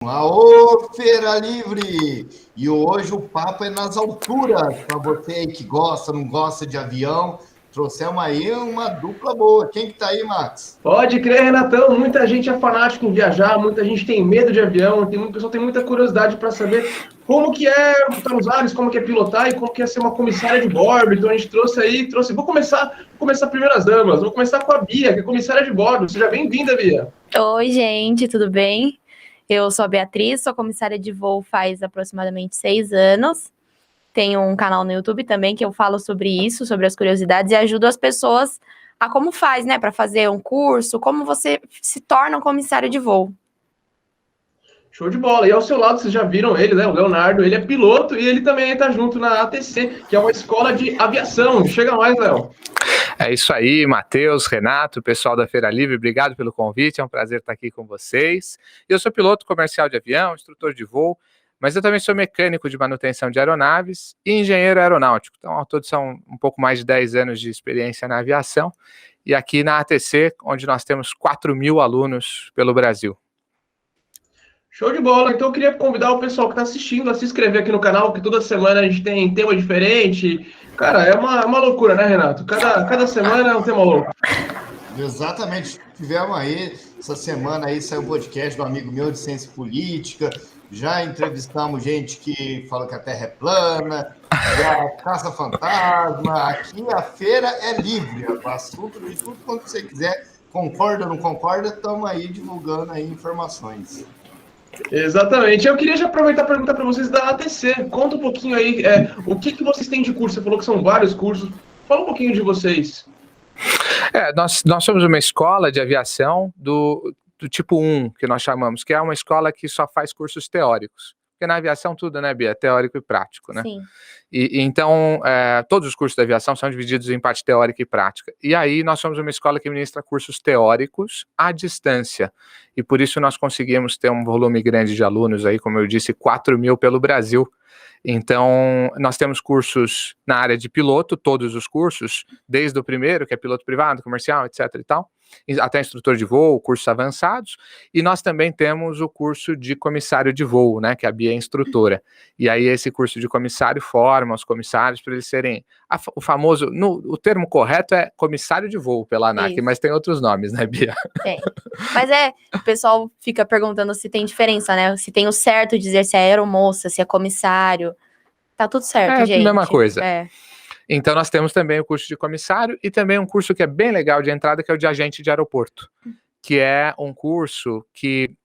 Aô, Feira Livre! E hoje o papo é nas alturas, para você aí que gosta, não gosta de avião, trouxemos aí uma dupla boa. Quem que tá aí, Max? Pode crer, Renatão. Muita gente é fanático em viajar, muita gente tem medo de avião, muita pessoa tem muita curiosidade para saber como que é estar nos ares, como que é pilotar e como que é ser uma comissária de bordo. Então a gente trouxe. Vou começar primeiro as damas. Vou começar com a Bia, que é comissária de bordo. Seja bem-vinda, Bia. Oi, gente, tudo bem? Eu sou a Beatriz, sou comissária de voo faz aproximadamente 6 anos. Tenho um canal no YouTube também que eu falo sobre isso, sobre as curiosidades, e ajudo as pessoas a como faz, né, para fazer um curso, como você se torna um comissário de voo. Show de bola. E ao seu lado, vocês já viram ele, né? O Leonardo, ele é piloto e ele também está junto na ATC, que é uma escola de aviação. Chega mais, Léo. É isso aí, Matheus, Renato, pessoal da Feira Livre, obrigado pelo convite, é um prazer estar aqui com vocês. Eu sou piloto comercial de avião, instrutor de voo, mas eu também sou mecânico de manutenção de aeronaves e engenheiro aeronáutico. Então, ao todo são um pouco mais de 10 anos de experiência na aviação e aqui na ATC, onde nós temos 4.000 alunos pelo Brasil. Show de bola. Então eu queria convidar o pessoal que está assistindo a se inscrever aqui no canal, que toda semana a gente tem tema diferente. Cara, é uma loucura, né, Renato? Cada semana é um tema louco. Exatamente. Tivemos aí, essa semana aí saiu um podcast do amigo meu de ciência política, já entrevistamos gente que fala que a Terra é plana, já caça fantasma. Aqui a feira é livre, o assunto de tudo quando você quiser. Concorda ou não concorda, estamos aí divulgando aí informações. Exatamente. Eu queria já aproveitar e perguntar para vocês da ATC. Conta um pouquinho aí, o que vocês têm de curso? Você falou que são vários cursos. Fala um pouquinho de vocês. Nós somos uma escola de aviação do tipo 1, que nós chamamos, que é uma escola que só faz cursos teóricos. Porque na aviação tudo, né, Bia? Teórico e prático, né? Sim. Então, todos os cursos da aviação são divididos em parte teórica e prática. E aí nós somos uma escola que ministra cursos teóricos à distância. E por isso nós conseguimos ter um volume grande de alunos aí, como eu disse, 4.000 pelo Brasil. Então, nós temos cursos na área de piloto, todos os cursos, desde o primeiro, que é piloto privado, comercial, etc e tal, até instrutor de voo, cursos avançados, e nós também temos o curso de comissário de voo, né, que a Bia é instrutora. E aí esse curso de comissário forma os comissários para eles serem, o famoso, o termo correto é comissário de voo pela ANAC, Isso. mas tem outros nomes, né, Bia? Tem. Mas o pessoal fica perguntando se tem diferença, né? Se tem o certo dizer se é aeromoça, se é comissário. Tá tudo certo, gente. É a mesma coisa. É. Então nós temos também o curso de comissário e também um curso que é bem legal de entrada, que é o de agente de aeroporto, que é um curso que,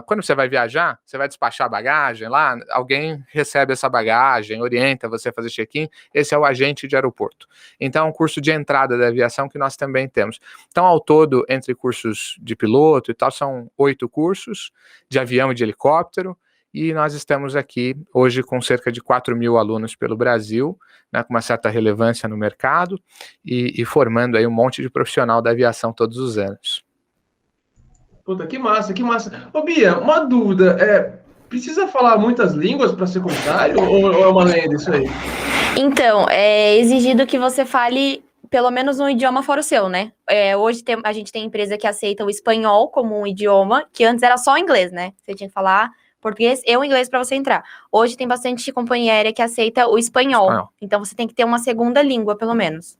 quando você vai viajar, você vai despachar a bagagem lá, alguém recebe essa bagagem, orienta você a fazer check-in, esse é o agente de aeroporto. Então é um curso de entrada da aviação que nós também temos. Então ao todo, entre cursos de piloto e tal, são 8 cursos de avião e de helicóptero, e nós estamos aqui hoje com cerca de 4.000 alunos pelo Brasil, né, com uma certa relevância no mercado e formando aí um monte de profissional da aviação todos os anos. Puta, que massa, que massa. Ô, Bia, uma dúvida, precisa falar muitas línguas para ser comissário ou é uma lenda isso aí? Então, é exigido que você fale pelo menos um idioma fora o seu, né? Hoje a gente tem empresa que aceita o espanhol como um idioma, que antes era só o inglês, né? Você tinha que falar português e o inglês para você entrar. Hoje tem bastante companhia aérea que aceita o espanhol. Então você tem que ter uma segunda língua, pelo menos.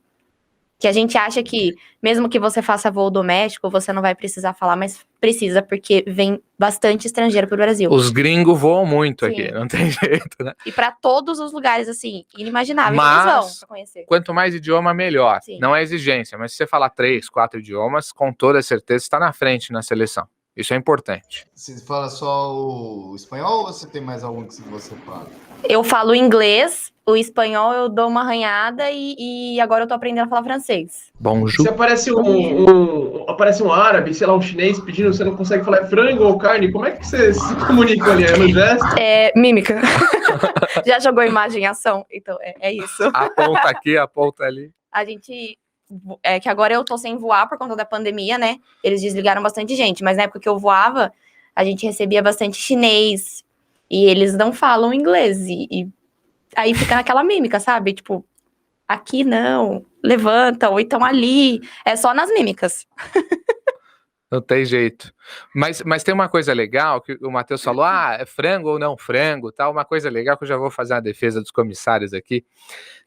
Que a gente acha que, mesmo que você faça voo doméstico, você não vai precisar falar, mas precisa, porque vem bastante estrangeiro pro Brasil. Os gringos voam muito Sim. aqui, não tem jeito, né? E para todos os lugares, assim, inimagináveis, Mas, eles vão pra conhecer. Quanto mais idioma, melhor. Sim. Não é exigência, mas se você falar 3, 4 idiomas, com toda certeza está na frente na seleção. Isso é importante. Você fala só o espanhol ou você tem mais algum que você fala? Eu falo inglês, o espanhol eu dou uma arranhada e agora eu tô aprendendo a falar francês. Bonjour. Se aparece aparece um árabe, sei lá, um chinês pedindo, você não consegue falar frango ou carne, como é que você se comunica ali? É no gesto? É mímica. Já jogou imagem em ação? Então, é isso. Aponta aqui, aponta ali. A gente... que agora eu tô sem voar por conta da pandemia, né? Eles desligaram bastante gente, mas na época que eu voava, a gente recebia bastante chinês e eles não falam inglês e aí fica naquela mímica, sabe? Tipo, aqui não, levanta, ou então ali, é só nas mímicas. Não tem jeito. Mas tem uma coisa legal que o Matheus falou, é frango ou não frango, tal. Uma coisa legal que eu já vou fazer a defesa dos comissários aqui,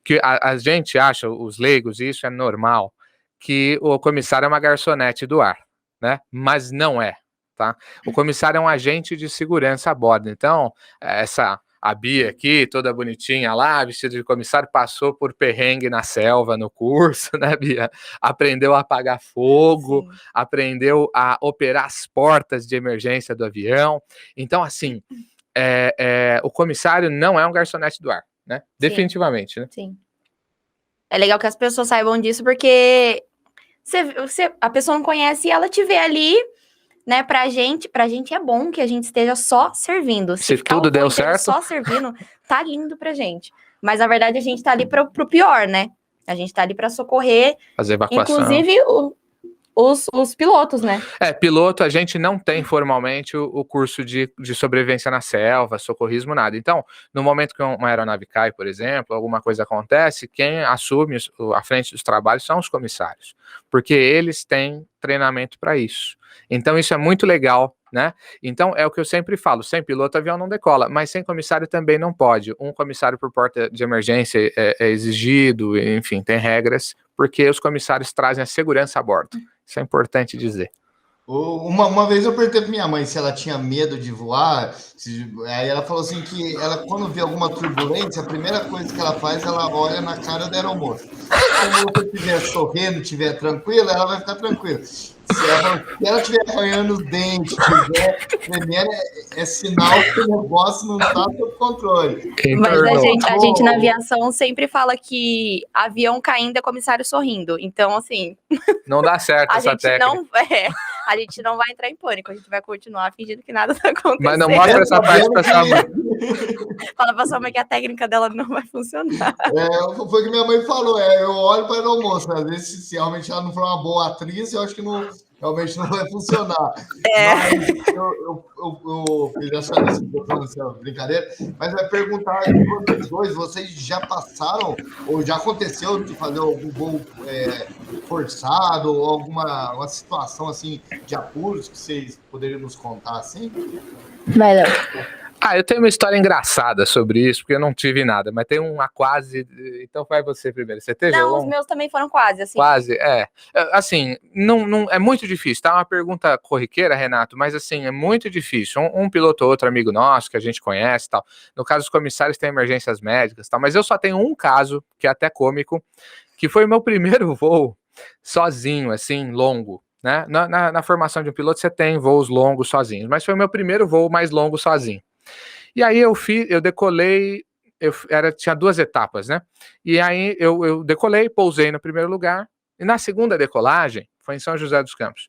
que a gente acha, os leigos, e isso é normal, que o comissário é uma garçonete do ar, né? Mas não é, tá? O comissário é um agente de segurança a bordo. Então, a Bia aqui, toda bonitinha lá, vestida de comissário, passou por perrengue na selva no curso, né, Bia? Aprendeu a apagar fogo, Sim. aprendeu a operar as portas de emergência do avião. Então, assim, o comissário não é um garçonete do ar, né? Definitivamente, né? Sim. É legal que as pessoas saibam disso, porque a pessoa não conhece e ela te vê ali, né? Pra gente é bom que a gente esteja só servindo. Se ficar tudo o deu dia inteiro certo. só servindo, tá lindo pra gente. Mas, na verdade, a gente tá ali pro pior, né? A gente tá ali pra socorrer, Fazer evacuação. inclusive, os pilotos, né? Piloto, a gente não tem formalmente o curso de sobrevivência na selva, socorrismo, nada. Então, no momento que uma aeronave cai, por exemplo, alguma coisa acontece, quem assume a frente dos trabalhos são os comissários, porque eles têm treinamento para isso. Então, isso é muito legal, né? Então, é o que eu sempre falo, sem piloto, o avião não decola, mas sem comissário também não pode. Um comissário por porta de emergência é exigido, enfim, tem regras, porque os comissários trazem a segurança a bordo. Isso é importante dizer. Uma vez eu perguntei para minha mãe se ela tinha medo de voar, aí ela falou assim que ela, quando vê alguma turbulência, a primeira coisa que ela faz, ela olha na cara da aeromoça. Se a aeromoça estiver sorrindo, estiver tranquila, ela vai ficar tranquila. Se ela estiver arranhando os dentes, estiver tremendo, é sinal que o negócio não está sob controle. Mas a gente na aviação sempre fala que avião caindo é comissário sorrindo. Então, assim... Não dá certo essa técnica. A gente não vai entrar em pânico, a gente vai continuar fingindo que nada tá acontecendo. Mas não mostra essa parte pra sua mãe. Fala pra sua mãe que a técnica dela não vai funcionar. Foi o que minha mãe falou, eu olho para a aeromoça, às vezes se realmente ela não for uma boa atriz, eu acho que realmente não vai funcionar. Mas eu fiz essa brincadeira, mas vai perguntar de vocês dois, vocês já passaram, ou já aconteceu de fazer algum voo forçado, ou uma situação assim de apuros que vocês poderiam nos contar assim? Vai, Léo. Eu tenho uma história engraçada sobre isso, porque eu não tive nada, mas tem uma quase. Então vai você primeiro. Você teve? Não, os meus também foram quase, assim. Quase, assim, não é muito difícil, tá? Uma pergunta corriqueira, Renato, mas assim, é muito difícil. Um piloto ou outro amigo nosso que a gente conhece, tal. No caso, os comissários têm emergências médicas, tal. Mas eu só tenho um caso, que é até cômico, que foi o meu primeiro voo sozinho, assim, longo. Né? Na formação de um piloto, você tem voos longos sozinhos, mas foi o meu primeiro voo mais longo sozinho. E aí eu decolei, tinha 2 etapas, né? E aí eu decolei, pousei no primeiro lugar, e na segunda decolagem, foi em São José dos Campos,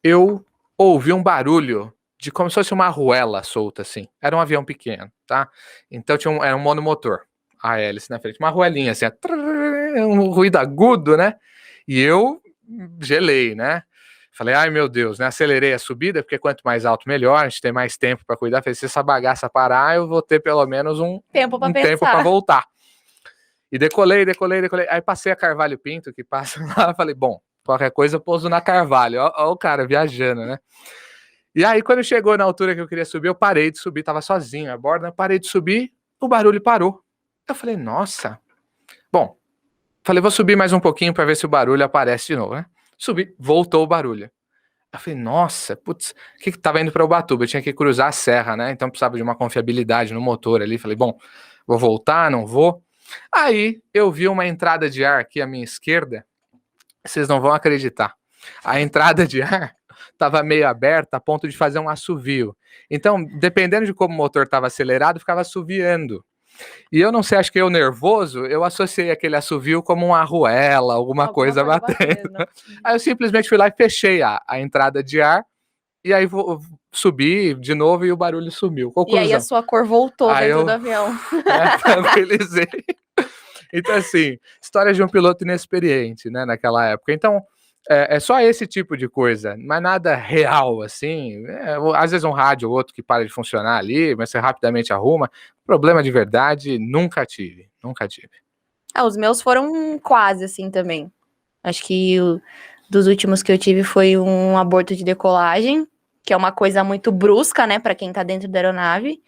eu ouvi um barulho de como se fosse uma arruela solta, assim. Era um avião pequeno, tá? Então era um monomotor, a hélice na frente, uma arruelinha, assim, um ruído agudo, né? E eu gelei, né? Falei, ai meu Deus, né? Acelerei a subida, porque quanto mais alto, melhor, a gente tem mais tempo para cuidar. Falei, se essa bagaça parar, eu vou ter pelo menos um tempo para voltar. E decolei. Aí passei a Carvalho Pinto, que passa lá, falei, bom, qualquer coisa eu pouso na Carvalho. Ó o cara viajando, né? E aí, quando chegou na altura que eu queria subir, eu parei de subir, tava sozinho a bordo, né? Parei de subir, o barulho parou. Eu falei, nossa. Bom, falei, vou subir mais um pouquinho para ver se o barulho aparece de novo, né? Subi, voltou o barulho. Eu falei, nossa, putz, que tava indo para Ubatuba, eu tinha que cruzar a serra, né? Então precisava de uma confiabilidade no motor ali. Falei, bom, vou voltar, não vou. Aí eu vi uma entrada de ar aqui à minha esquerda, vocês não vão acreditar. A entrada de ar estava meio aberta a ponto de fazer um assovio. Então, dependendo de como o motor estava acelerado, ficava assoviando. E eu não sei, acho que eu nervoso, eu associei aquele assovio como uma arruela, alguma coisa batendo. Aí eu simplesmente fui lá e fechei a entrada de ar, e aí subi de novo e o barulho sumiu. Conclusão. E aí a sua cor voltou dentro do avião. Tranquilizei. Então, assim, história de um piloto inexperiente, né, naquela época. Então, é só esse tipo de coisa, mas nada real, assim. Às vezes um rádio ou outro que para de funcionar ali, mas você rapidamente arruma. Problema de verdade, nunca tive. Os meus foram quase, assim, também. Acho que dos últimos que eu tive foi um aborto de decolagem, que é uma coisa muito brusca, né, para quem tá dentro da aeronave.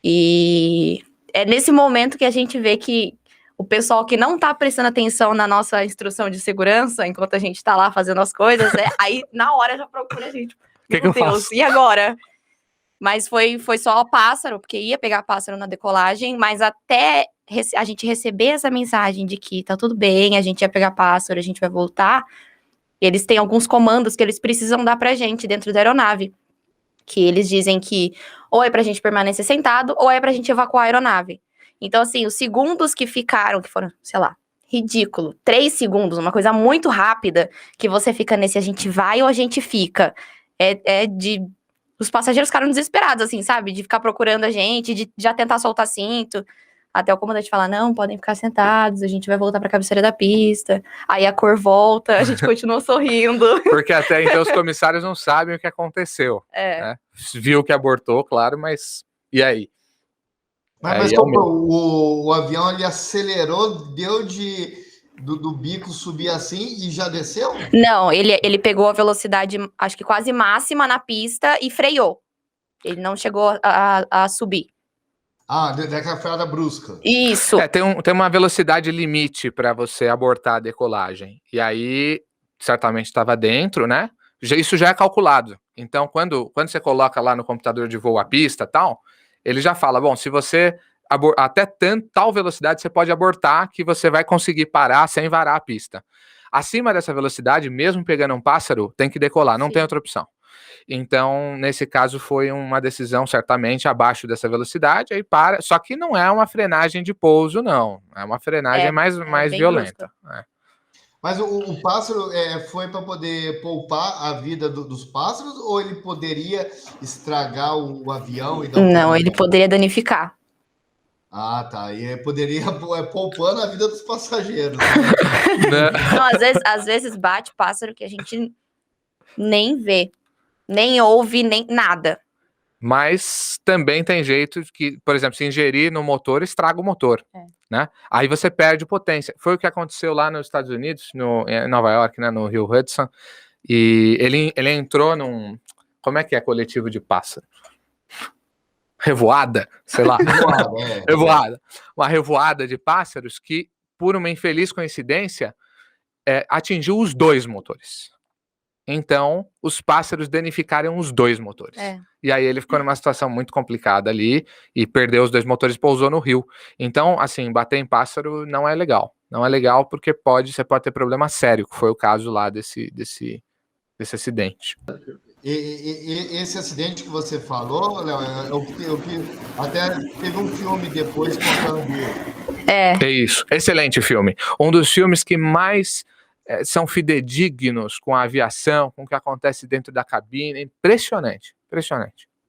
E é nesse momento que a gente vê que o pessoal que não tá prestando atenção na nossa instrução de segurança, enquanto a gente tá lá fazendo as coisas, aí na hora já procura a gente. Que Meu eu Deus, faço? e agora? Mas foi só pássaro, porque ia pegar pássaro na decolagem, mas até a gente receber essa mensagem de que tá tudo bem, a gente ia pegar pássaro, a gente vai voltar, eles têm alguns comandos que eles precisam dar pra gente dentro da aeronave, que eles dizem que ou é pra gente permanecer sentado, ou é pra gente evacuar a aeronave. Então, assim, os segundos que ficaram, que foram, sei lá, ridículo, 3 segundos, uma coisa muito rápida, que você fica nesse a gente vai ou a gente fica, os passageiros ficaram desesperados, assim, sabe? De ficar procurando a gente, de já tentar soltar cinto. Até o comandante falar, não, podem ficar sentados, a gente vai voltar pra cabeceira da pista. Aí a cor volta, a gente continua sorrindo. Porque até então os comissários não sabem o que aconteceu. Né? Viu que abortou, claro, mas e aí? Mas o avião ele acelerou, deu do bico subir assim e já desceu? Não, ele pegou a velocidade, acho que quase máxima na pista e freou. Ele não chegou a subir. Ah, daquela freada brusca. Isso. Tem uma velocidade limite para você abortar a decolagem. E aí, certamente estava dentro, né? Isso já é calculado. Então, quando você coloca lá no computador de voo a pista e tal, ele já fala, bom, se você até tal velocidade você pode abortar que você vai conseguir parar sem varar a pista. Acima dessa velocidade, mesmo pegando um pássaro, tem que decolar, não tem outra opção. Então, nesse caso, foi uma decisão certamente abaixo dessa velocidade, aí para. Só que não é uma frenagem de pouso, não. É uma frenagem mais violenta. Mas o pássaro foi para poder poupar a vida dos pássaros ou ele poderia estragar o avião e dar um Não, ele poderia danificar. Ah, tá. E poderia poupando a vida dos passageiros. Né? Não, às vezes bate pássaro que a gente nem vê, nem ouve, nem nada. Mas também tem jeito que, por exemplo, se ingerir no motor, estraga o motor. Né? Aí você perde potência. Foi o que aconteceu lá nos Estados Unidos, em Nova York, né, no Rio Hudson. E ele entrou num... Como é que é coletivo de pássaro? Revoada, sei lá. Revoada. Uma revoada de pássaros que, por uma infeliz coincidência, atingiu os 2 motores. Então, os pássaros danificaram os 2 motores. E aí ele ficou numa situação muito complicada ali e perdeu os 2 motores e pousou no rio. Então, assim, bater em pássaro não é legal. Não é legal porque você pode ter problema sério, que foi o caso lá desse acidente. Esse acidente que você falou, Léo, é o que até teve um filme depois contando dele. É isso, excelente filme. Um dos filmes que mais são fidedignos com a aviação, com o que acontece dentro da cabine. Impressionante,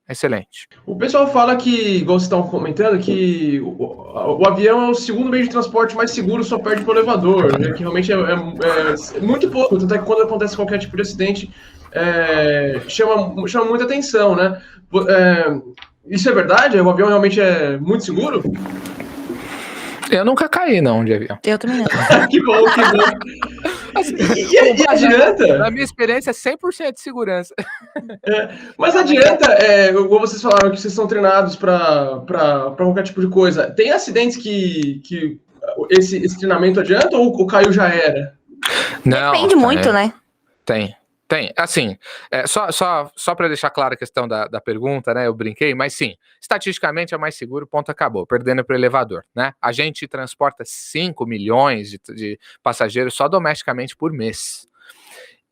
excelente. O pessoal fala que, igual vocês estão comentando, que o avião é o segundo meio de transporte mais seguro, só perde pro elevador, né? Que realmente é muito pouco, tanto é que quando acontece qualquer tipo de acidente, chama muita atenção, né? Isso é verdade? O avião realmente é muito seguro? Eu nunca caí, não, de avião. Eu também não. Que bom. E adianta? Na minha experiência, 100% de segurança. Mas adianta, como vocês falaram, que vocês são treinados para qualquer tipo de coisa. Tem acidentes que esse treinamento adianta ou caiu já era? Não, depende muito, né? Tem. Assim, só para deixar clara a questão da pergunta, né? Eu brinquei, mas sim, estatisticamente é mais seguro, ponto, acabou, perdendo para o elevador, né? A gente transporta 5 milhões de passageiros só domesticamente por mês.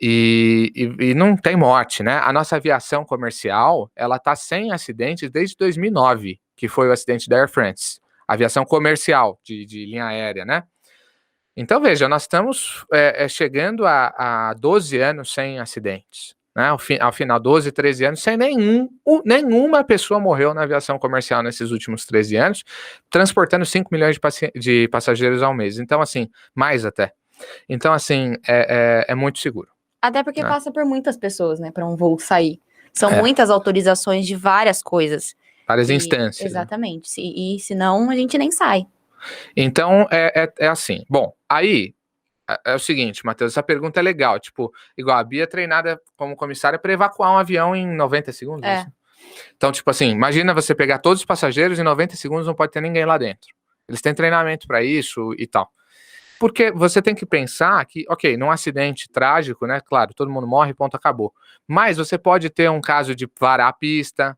E não tem morte, né? A nossa aviação comercial, ela tá sem acidentes desde 2009, que foi o acidente da Air France. Aviação comercial de linha aérea, né? Então, veja, nós estamos chegando a 12 anos sem acidentes, né? Ao final, 12, 13 anos, sem nenhuma pessoa morreu na aviação comercial nesses últimos 13 anos, transportando 5 milhões de passageiros ao mês. Então, assim, mais até. Então, assim, é muito seguro. Até porque passa por muitas pessoas, né, para um voo sair. São muitas autorizações de várias coisas. Várias instâncias. Exatamente. E senão a gente nem sai. Então, é assim. Bom, aí, é o seguinte, Matheus, essa pergunta é legal. Tipo, igual a Bia é treinada como comissária para evacuar um avião em 90 segundos. É. Assim. Então, tipo assim, imagina você pegar todos os passageiros e em 90 segundos não pode ter ninguém lá dentro. Eles têm treinamento para isso e tal. Porque você tem que pensar que, ok, num acidente trágico, né? Claro, todo mundo morre, ponto, acabou. Mas você pode ter um caso de varar a pista,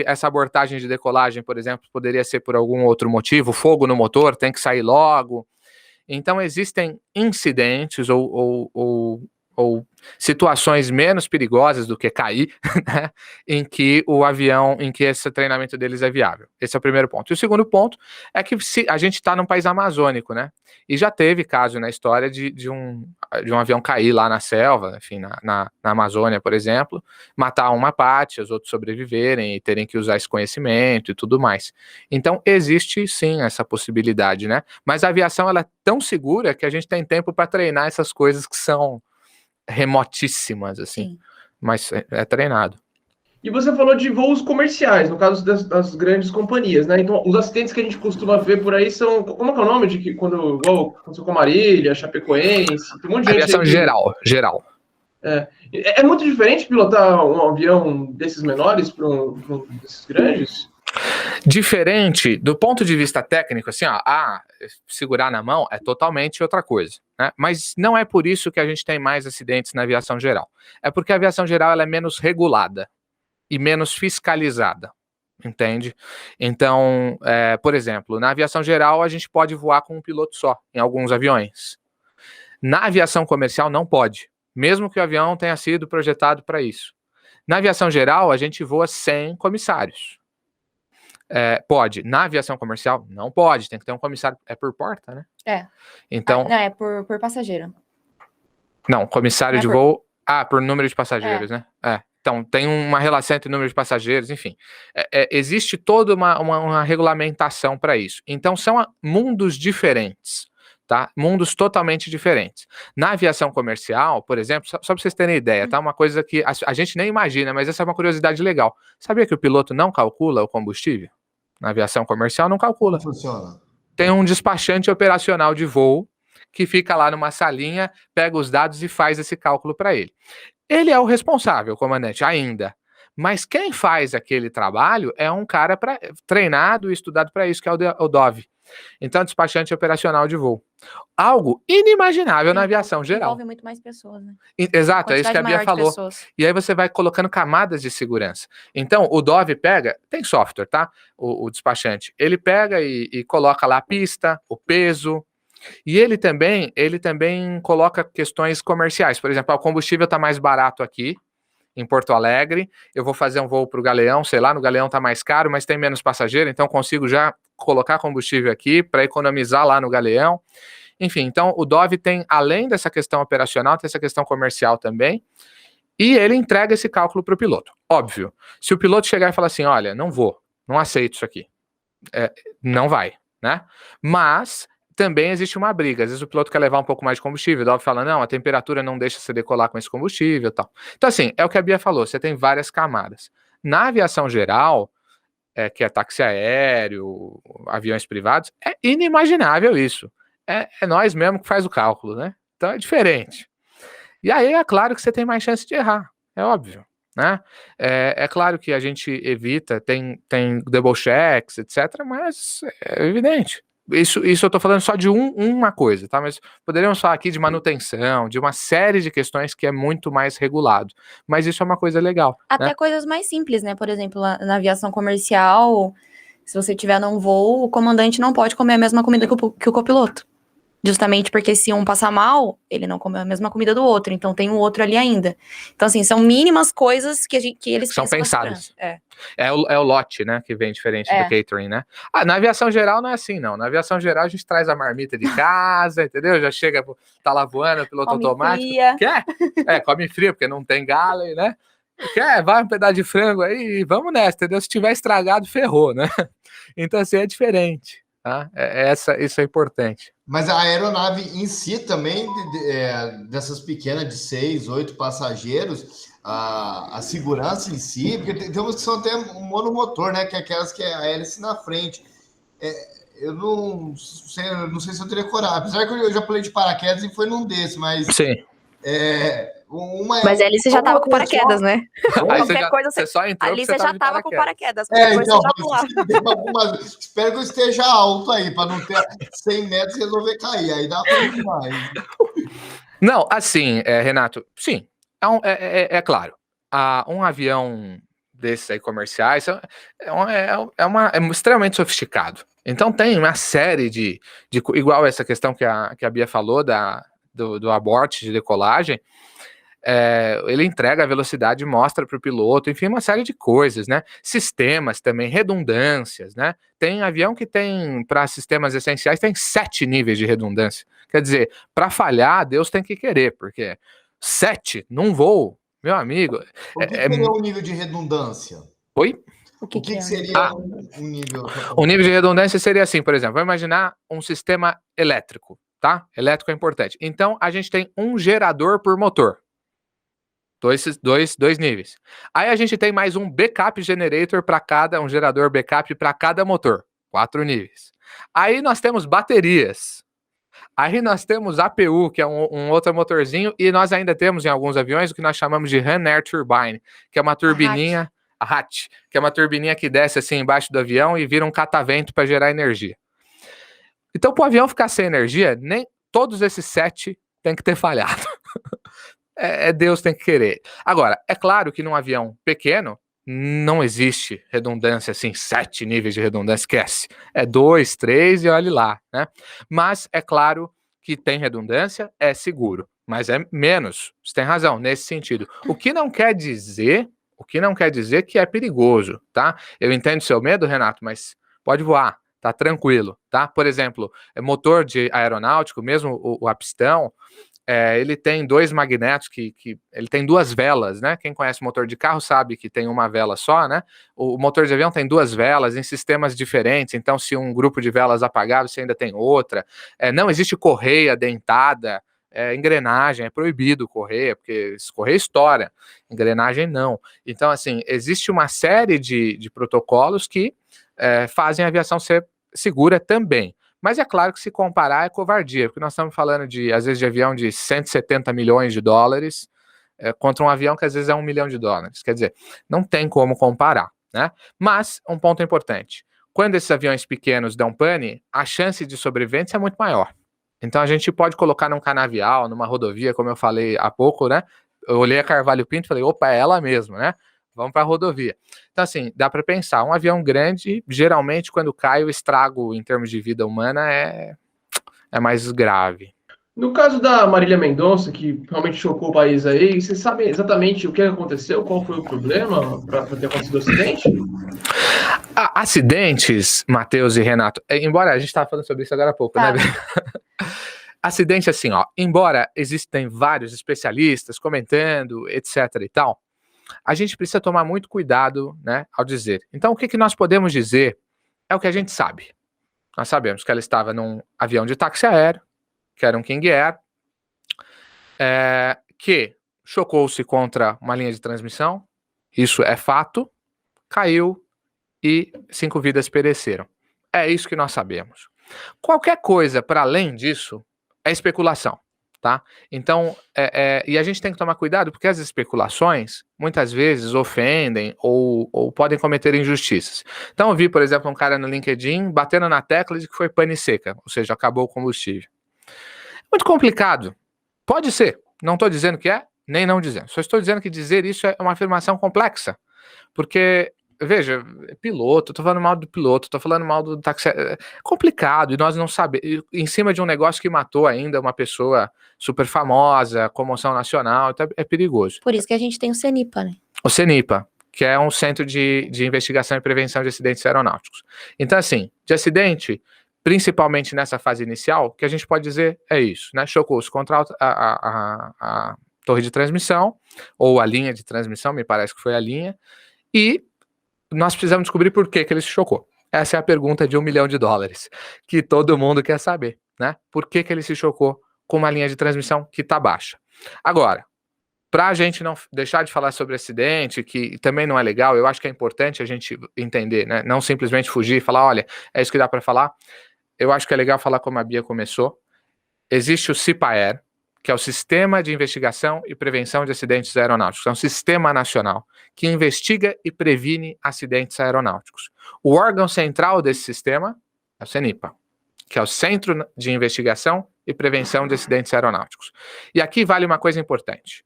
essa abordagem de decolagem, por exemplo, poderia ser por algum outro motivo, fogo no motor, tem que sair logo. Então, existem incidentes ou situações menos perigosas do que cair, né, em que esse treinamento deles é viável. Esse é o primeiro ponto. E o segundo ponto é que a gente está num país amazônico, né? E já teve caso na história de um avião cair lá na selva, enfim, na Amazônia, por exemplo, matar uma parte, os outros sobreviverem e terem que usar esse conhecimento e tudo mais. Então, existe sim essa possibilidade, né? Mas a aviação ela é tão segura que a gente tem tempo para treinar essas coisas que são remotíssimas, assim, sim. Mas é treinado. E você falou de voos comerciais, no caso das grandes companhias, né? Então, os acidentes que a gente costuma ver por aí são... Como é que é o nome de que quando aconteceu com Marília, Chapecoense, tem um monte de gente... Aviação geral. É muito diferente pilotar um avião desses menores para um desses grandes? Diferente, do ponto de vista técnico, assim, segurar na mão é totalmente outra coisa, né? Mas não é por isso que a gente tem mais acidentes na aviação geral. É porque a aviação geral ela é menos regulada e menos fiscalizada, entende? Então, por exemplo, na aviação geral a gente pode voar com um piloto só, em alguns aviões. Na aviação comercial não pode, mesmo que o avião tenha sido projetado para isso. Na aviação geral a gente voa sem comissários. Pode. Na aviação comercial, não pode. Tem que ter um comissário. É por porta, né? Então... não, é por passageiro. Não, comissário de voo... por número de passageiros, né? Então, tem uma relação entre número de passageiros, enfim. Existe toda uma regulamentação para isso. Então, são mundos diferentes, tá? Mundos totalmente diferentes. Na aviação comercial, por exemplo, só para vocês terem ideia, tá? Uma coisa que a gente nem imagina, mas essa é uma curiosidade legal. Sabia que o piloto não calcula o combustível? Na aviação comercial não calcula. Como funciona? Tem um despachante operacional de voo que fica lá numa salinha, pega os dados e faz esse cálculo para ele. Ele é o responsável, comandante, ainda. Mas quem faz aquele trabalho é um cara treinado e estudado para isso, que é o DOV. Então, despachante operacional de voo. Algo inimaginável na aviação geral. Envolve muito mais pessoas, né? Exato, é isso que a Bia falou. E aí você vai colocando camadas de segurança. Então, o DOV pega, tem software, tá? O despachante. Ele pega e coloca lá a pista, o peso. E ele também coloca questões comerciais. Por exemplo, o combustível está mais barato aqui, em Porto Alegre, eu vou fazer um voo para o Galeão, sei lá, no Galeão está mais caro, mas tem menos passageiro, então consigo já colocar combustível aqui para economizar lá no Galeão. Enfim, então o DOV tem, além dessa questão operacional, tem essa questão comercial também, e ele entrega esse cálculo para o piloto. Óbvio, se o piloto chegar e falar assim, olha, não aceito isso aqui, não vai, né? Mas... também existe uma briga. Às vezes o piloto quer levar um pouco mais de combustível, o DOV fala, não, a temperatura não deixa você decolar com esse combustível e tal. Então, assim, é o que a Bia falou, você tem várias camadas. Na aviação geral, que é táxi aéreo, aviões privados, é inimaginável isso. É nós mesmo que faz o cálculo, né? Então é diferente. E aí é claro que você tem mais chance de errar, é óbvio, né? É claro que a gente evita, tem double checks, etc., mas é evidente. Isso eu tô falando só de uma coisa, tá? Mas poderíamos falar aqui de manutenção, de uma série de questões que é muito mais regulado. Mas isso é uma coisa legal. Até né? coisas mais simples, né? Por exemplo, na aviação comercial, se você tiver num voo, o comandante não pode comer a mesma comida que o copiloto. Justamente porque se um passar mal, ele não come a mesma comida do outro, então tem um outro ali ainda. Então, assim, são mínimas coisas que eles são pensadas. É o lote, né, que vem diferente do catering, né? Na aviação geral não é assim, não. Na aviação geral a gente traz a marmita de casa, entendeu? Já chega, tá lá voando, piloto come automático. Fria. Quer? Come frio, porque não tem galley, né? Quer? Vai um pedaço de frango aí, vamos nessa, entendeu? Se tiver estragado, ferrou, né? Então, assim, é diferente. Tá? Isso é importante. Mas a aeronave em si também, dessas pequenas de 6, 8 passageiros, a segurança em si, porque tem umas que são até monomotor, né? Que é aquelas que é a hélice na frente. Eu não sei se eu teria coragem. Apesar que eu já pulei de paraquedas e foi num desses, mas Sim. Mas ali você já tava com paraquedas, né? Aí Qualquer coisa você só entrou ali porque você já de tava com paraquedas. então, Depois você já pulava. espero que eu esteja alto aí, para não ter 100 metros e resolver cair. Aí dá ruim demais. Não, assim, Renato, sim, é claro, um avião desses aí comerciais é extremamente sofisticado. Então tem uma série igual essa questão que a Bia falou do aborto de decolagem, ele entrega a velocidade, mostra para o piloto, enfim, uma série de coisas, né? Sistemas também, redundâncias, né? Tem avião que tem, para sistemas essenciais, tem 7 níveis de redundância. Quer dizer, para falhar, Deus tem que querer, porque 7 num voo, meu amigo. O que seria um nível de redundância? Oi? O que seria um nível? O nível de redundância seria assim, por exemplo, vamos imaginar um sistema elétrico, tá? Elétrico é importante. Então, a gente tem um gerador por motor. Dois níveis. Aí a gente tem mais um backup generator para um gerador backup para cada motor. 4 níveis. Aí nós temos baterias. Aí nós temos APU, que é um outro motorzinho, e nós ainda temos em alguns aviões o que nós chamamos de Ram Air Turbine, que é uma turbininha, a HAT, que é uma turbininha que desce assim embaixo do avião e vira um catavento para gerar energia. Então, para o avião ficar sem energia, nem todos esses 7 tem que ter falhado. Deus tem que querer. Agora, é claro que num avião pequeno não existe redundância assim, 7 níveis de redundância, esquece. 2, 3 e olhe lá, né? Mas é claro que tem redundância, é seguro, mas é menos. Você tem razão nesse sentido. O que não quer dizer que é perigoso, tá? Eu entendo seu medo, Renato, mas pode voar, tá tranquilo, tá? Por exemplo, motor de aeronáutico, mesmo o a pistão, ele tem 2 magnetos ele tem 2 velas, né? Quem conhece motor de carro sabe que tem uma vela só, né? O motor de avião tem 2 velas em sistemas diferentes, então se um grupo de velas apagar, você ainda tem outra. Não existe correia dentada, engrenagem, é proibido correia, porque correia estoura, engrenagem não. Então, assim, existe uma série de protocolos que fazem a aviação ser segura também. Mas é claro que se comparar é covardia, porque nós estamos falando às vezes, de avião de 170 milhões de dólares contra um avião que às vezes é $1 milhão. Quer dizer, não tem como comparar, né? Mas, um ponto importante, quando esses aviões pequenos dão pane, a chance de sobrevivência é muito maior. Então a gente pode colocar num canavial, numa rodovia, como eu falei há pouco, né? Eu olhei a Carvalho Pinto e falei, opa, é ela mesmo, né? Vamos para a rodovia. Então, assim, dá para pensar, um avião grande, geralmente, quando cai, o estrago em termos de vida humana é mais grave. No caso da Marília Mendonça, que realmente chocou o país aí, vocês sabem exatamente o que aconteceu? Qual foi o problema para ter acontecido o acidente? Acidentes, Matheus e Renato, embora a gente estava falando sobre isso agora há pouco, né? Acidente, assim, ó, embora existem vários especialistas comentando, etc e tal, a gente precisa tomar muito cuidado, né, ao dizer. Então, o que nós podemos dizer é o que a gente sabe. Nós sabemos que ela estava num avião de táxi aéreo, que era um King Air, que chocou-se contra uma linha de transmissão, isso é fato, caiu e 5 vidas pereceram. É isso que nós sabemos. Qualquer coisa para além disso é especulação. Tá? Então, e a gente tem que tomar cuidado porque as especulações muitas vezes ofendem ou podem cometer injustiças. Então, eu vi, por exemplo, um cara no LinkedIn batendo na tecla de que foi pane seca, ou seja, acabou o combustível. Muito complicado. Pode ser. Não estou dizendo que é, nem não dizendo. Só estou dizendo que dizer isso é uma afirmação complexa. Porque, veja, piloto, tô falando mal do piloto, tô falando mal do táxi, é complicado, e nós não sabemos, em cima de um negócio que matou ainda uma pessoa super famosa, comoção nacional, então é perigoso. Por isso que a gente tem o CENIPA, né? O CENIPA, que é um centro de investigação e prevenção de acidentes aeronáuticos. Então, assim, de acidente, principalmente nessa fase inicial, o que a gente pode dizer é isso, né? Chocou-se contra a torre de transmissão, ou a linha de transmissão, me parece que foi a linha, e nós precisamos descobrir por que ele se chocou. Essa é a pergunta de $1 milhão, que todo mundo quer saber, né? Por que ele se chocou com uma linha de transmissão que está baixa? Agora, para a gente não deixar de falar sobre acidente, que também não é legal, eu acho que é importante a gente entender, né? Não simplesmente fugir e falar, olha, é isso que dá para falar. Eu acho que é legal falar como a Bia começou. Existe o CIPAER, que é o Sistema de Investigação e Prevenção de Acidentes Aeronáuticos. É um sistema nacional que investiga e previne acidentes aeronáuticos. O órgão central desse sistema é o CENIPA, que é o Centro de Investigação e Prevenção de Acidentes Aeronáuticos. E aqui vale uma coisa importante.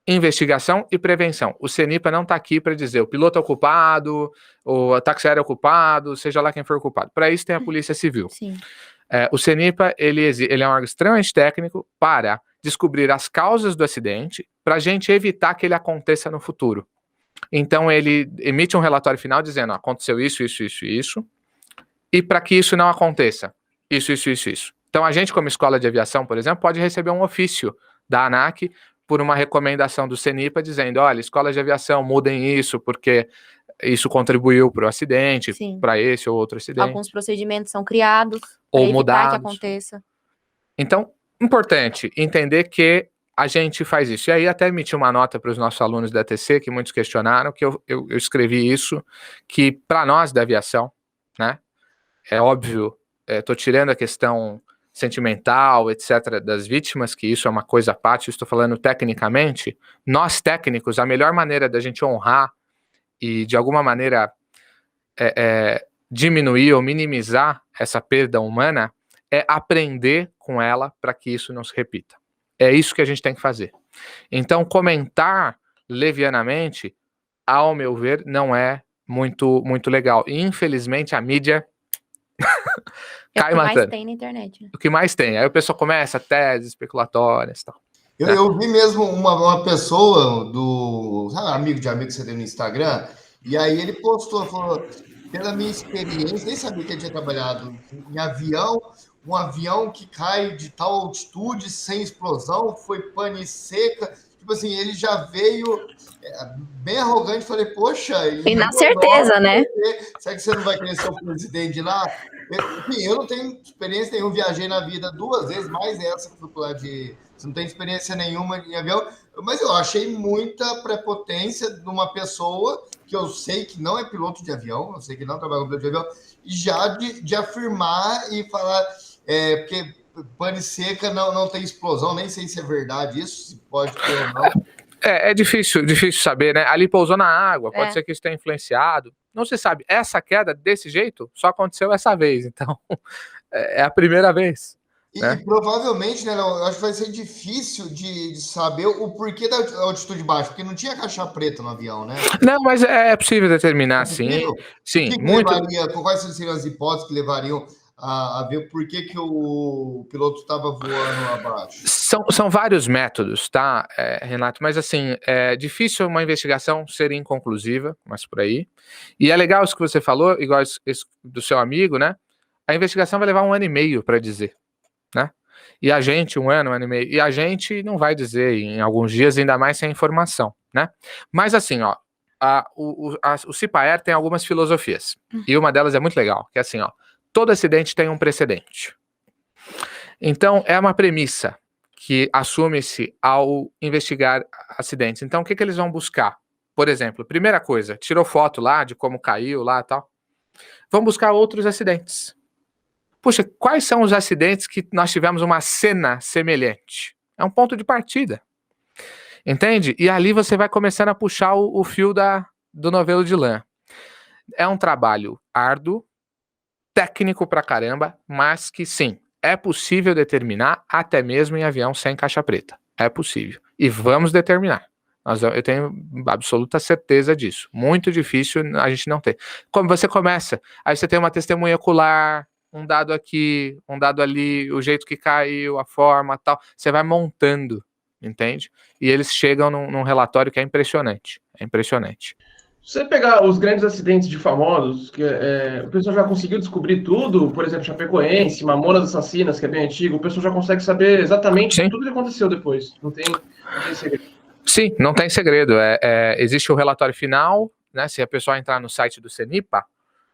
Investigação e prevenção. O CENIPA não está aqui para dizer o piloto é o culpado, o táxi aéreo é o culpado, seja lá quem for o culpado. Para isso tem a Polícia Civil. Sim. O CENIPA, ele é um órgão extremamente técnico para descobrir as causas do acidente, para a gente evitar que ele aconteça no futuro. Então, ele emite um relatório final dizendo, aconteceu isso, isso, isso, isso, e para que isso não aconteça, isso, isso, isso, isso. Então, a gente, como escola de aviação, por exemplo, pode receber um ofício da ANAC por uma recomendação do CENIPA dizendo, olha, escola de aviação, mudem isso, porque isso contribuiu para o acidente, para esse ou outro acidente. Alguns procedimentos são criados ou evitar mudados. que aconteça. Então, importante entender que a gente faz isso. E aí até emiti uma nota para os nossos alunos da TC, que muitos questionaram, que eu escrevi isso, que para nós da aviação, né, é óbvio, estou tirando a questão sentimental, etc., das vítimas, que isso é uma coisa à parte, estou falando tecnicamente, nós técnicos, a melhor maneira da gente honrar e de alguma maneira diminuir ou minimizar essa perda humana é aprender com ela para que isso não se repita. É isso que a gente tem que fazer. Então, comentar levianamente, ao meu ver, não é muito, muito legal. E, infelizmente, a mídia cai matando. É o que mais tem na internet. Né? O que mais tem. Aí o pessoal começa teses especulatórias e tal. Eu vi mesmo uma pessoa amigo de amigo que você tem no Instagram, e aí ele postou, falou, pela minha experiência, nem sabia que ele tinha trabalhado em avião, um avião que cai de tal altitude, sem explosão, foi pane seca, tipo assim, ele já veio bem arrogante, falei, poxa... E na certeza, né? Será que você não vai querer ser o presidente lá? Enfim, eu não tenho experiência nenhuma, viajei na vida 2 vezes, mais essa que fui lá de... Você não tem experiência nenhuma em avião, mas eu achei muita prepotência de uma pessoa que eu sei que não é piloto de avião, eu sei que não trabalha com piloto de avião, e já de afirmar e falar, porque pane seca não tem explosão, nem sei se é verdade isso, se pode ter ou não. É difícil saber, né? Ali pousou na água, pode ser que isso tenha influenciado. Não se sabe. Essa queda desse jeito só aconteceu essa vez, então é a primeira vez. E provavelmente, né, eu acho que vai ser difícil de saber o porquê da altitude baixa, porque não tinha caixa preta no avião, né? Não, mas é possível determinar, sim. Sim, muito. Quais seriam as hipóteses que levariam a ver por que o piloto estava voando abaixo? São vários métodos, tá, Renato? Mas, assim, é difícil uma investigação ser inconclusiva, mas por aí. E é legal isso que você falou, igual esse do seu amigo, né? A investigação vai levar 1 ano e meio para dizer, né? E a gente, 1 ano, 1 ano e meio. E a gente não vai dizer em alguns dias, ainda mais sem informação, né? Mas, assim, ó, o CIPAER tem algumas filosofias. E uma delas é muito legal, que é assim, ó. Todo acidente tem um precedente. Então, é uma premissa que assume-se ao investigar acidentes. Então, o que eles vão buscar? Por exemplo, primeira coisa, tirou foto lá de como caiu lá e tal. Vão buscar outros acidentes. Puxa, quais são os acidentes que nós tivemos uma cena semelhante? É um ponto de partida. Entende? E ali você vai começando a puxar o fio do novelo de lã. É um trabalho árduo, técnico pra caramba, mas que sim, é possível determinar até mesmo em avião sem caixa preta. É possível. E vamos determinar. Eu tenho absoluta certeza disso. Muito difícil a gente não ter. Como você começa, aí você tem uma testemunha ocular, um dado aqui, um dado ali, o jeito que caiu, a forma, tal. Você vai montando, entende? E eles chegam num relatório que é impressionante. É impressionante. Se você pegar os grandes acidentes de famosos, que o pessoal já conseguiu descobrir tudo, por exemplo, Chapecoense, Mamonas Assassinas, que é bem antigo, o pessoal já consegue saber exatamente tudo que aconteceu depois. Não tem segredo. Sim, não tem segredo. Existe o relatório final, né? Se a pessoa entrar no site do CENIPA,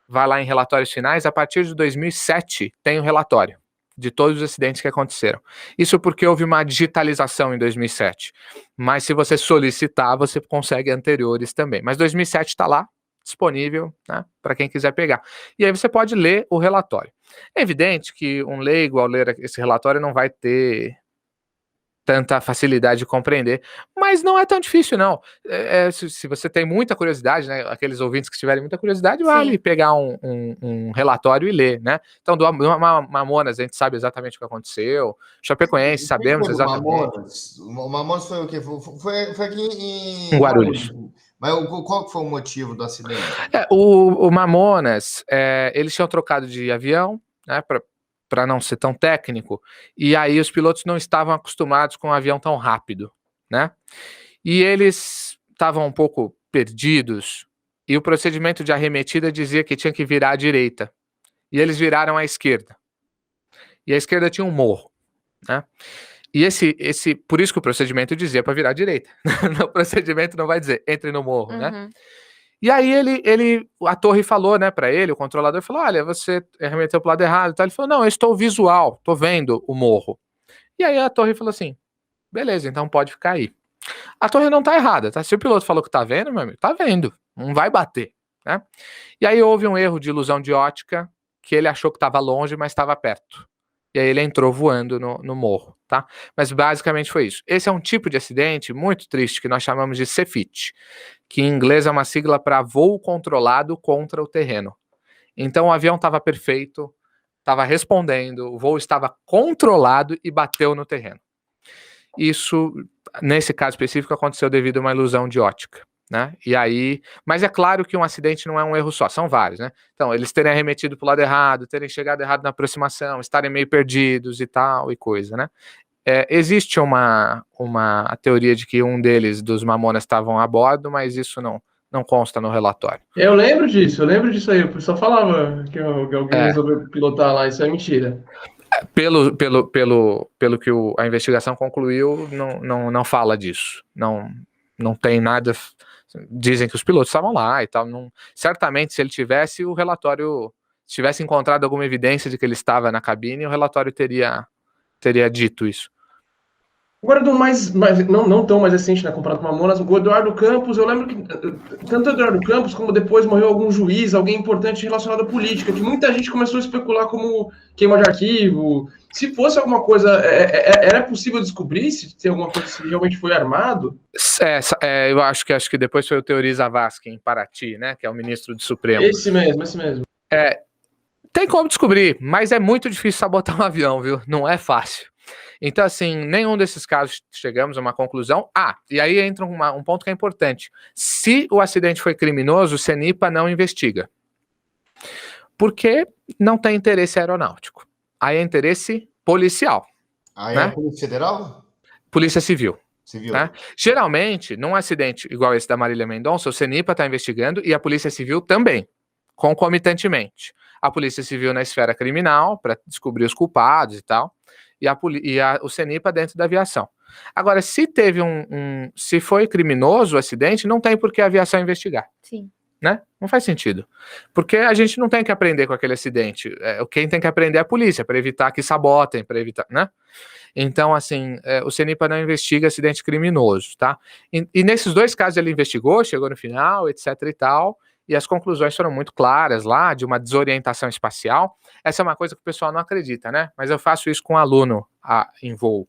vai lá em relatórios finais, a partir de 2007 tem o relatório. de todos os acidentes que aconteceram. Isso porque houve uma digitalização em 2007. Mas se você solicitar, você consegue anteriores também. Mas 2007 está lá, disponível, né, para quem quiser pegar. E aí você pode ler o relatório. É evidente que um leigo, ao ler esse relatório, não vai ter tanta facilidade de compreender, mas não é tão difícil, não. Se você tem muita curiosidade, né, aqueles ouvintes que tiverem muita curiosidade, vale Sim. pegar um relatório e ler, né? Então, do Mamonas, a gente sabe exatamente o que aconteceu, Chapecoense, sabemos exatamente. O Mamonas foi o quê? Foi aqui Em Guarulhos. Mas qual foi o motivo do acidente? O Mamonas, eles tinham trocado de avião, né, para não ser tão técnico, e aí os pilotos não estavam acostumados com um avião tão rápido, né? E eles estavam um pouco perdidos, e o procedimento de arremetida dizia que tinha que virar à direita, e eles viraram à esquerda. E a esquerda tinha um morro, né? E por isso que o procedimento dizia para virar à direita. O procedimento não vai dizer entre no morro, né? E aí a torre falou, né, para ele, o controlador falou, olha, você remeteu pro lado errado, tá? Ele falou, não, eu estou visual, tô vendo o morro. E aí a torre falou assim, beleza, então pode ficar aí. A torre não tá errada, tá? Se o piloto falou que tá vendo, meu amigo, tá vendo, não vai bater, né? E aí houve um erro de ilusão de ótica, que ele achou que estava longe, mas estava perto. E aí ele entrou voando no morro, tá? Mas basicamente foi isso. Esse é um tipo de acidente muito triste que nós chamamos de CFIT, que em inglês é uma sigla para voo controlado contra o terreno. Então o avião estava perfeito, estava respondendo, o voo estava controlado e bateu no terreno. Isso, nesse caso específico, aconteceu devido a uma ilusão de ótica, né? E aí, mas é claro que um acidente não é um erro só, são vários, né? Então, eles terem arremetido para o lado errado, terem chegado errado na aproximação, estarem meio perdidos e tal, e coisa, né? Existe uma teoria de que um deles, dos Mamonas, estavam a bordo, mas isso não consta no relatório. Eu lembro disso aí. O pessoal falava que alguém resolveu pilotar lá, isso é mentira. Pelo que a investigação concluiu, não fala disso. Não tem nada. Dizem que os pilotos estavam lá e tal. Certamente, se ele tivesse, o relatório. Se tivesse encontrado alguma evidência de que ele estava na cabine, o relatório teria dito isso. Agora, não tão mais recente, né, comparado com o Mamonas, o Eduardo Campos, eu lembro que tanto o Eduardo Campos, como depois morreu algum juiz, alguém importante relacionado à política, que muita gente começou a especular como queima de arquivo. Se fosse alguma coisa, era possível descobrir se tem alguma coisa, se realmente foi armado? Eu acho que depois foi o Teori Zavascki em Paraty, né, que é o ministro do Supremo. Esse mesmo. Tem como descobrir, mas é muito difícil sabotar um avião, viu? Não é fácil. Então, assim, nenhum desses casos chegamos a uma conclusão. E aí entra um ponto que é importante. Se o acidente foi criminoso, o CENIPA não investiga. Porque não tem interesse aeronáutico. Aí é interesse policial. Aí né? é a Polícia Federal? Polícia Civil. Civil. Né? Geralmente, num acidente igual esse da Marília Mendonça, o CENIPA está investigando e a Polícia Civil também, concomitantemente. A Polícia Civil na esfera criminal, para descobrir os culpados e tal, e o CENIPA dentro da aviação. Agora, se teve se foi criminoso o acidente, não tem por que a aviação investigar. Sim. Né? Não faz sentido. Porque a gente não tem que aprender com aquele acidente. Quem tem que aprender é a polícia, para evitar que sabotem, para evitar, né? Então, assim, o CENIPA não investiga acidente criminoso, tá? E nesses dois casos ele investigou, chegou no final, etc e tal, e as conclusões foram muito claras lá, de uma desorientação espacial. Essa é uma coisa que o pessoal não acredita, né? Mas eu faço isso com um aluno em voo.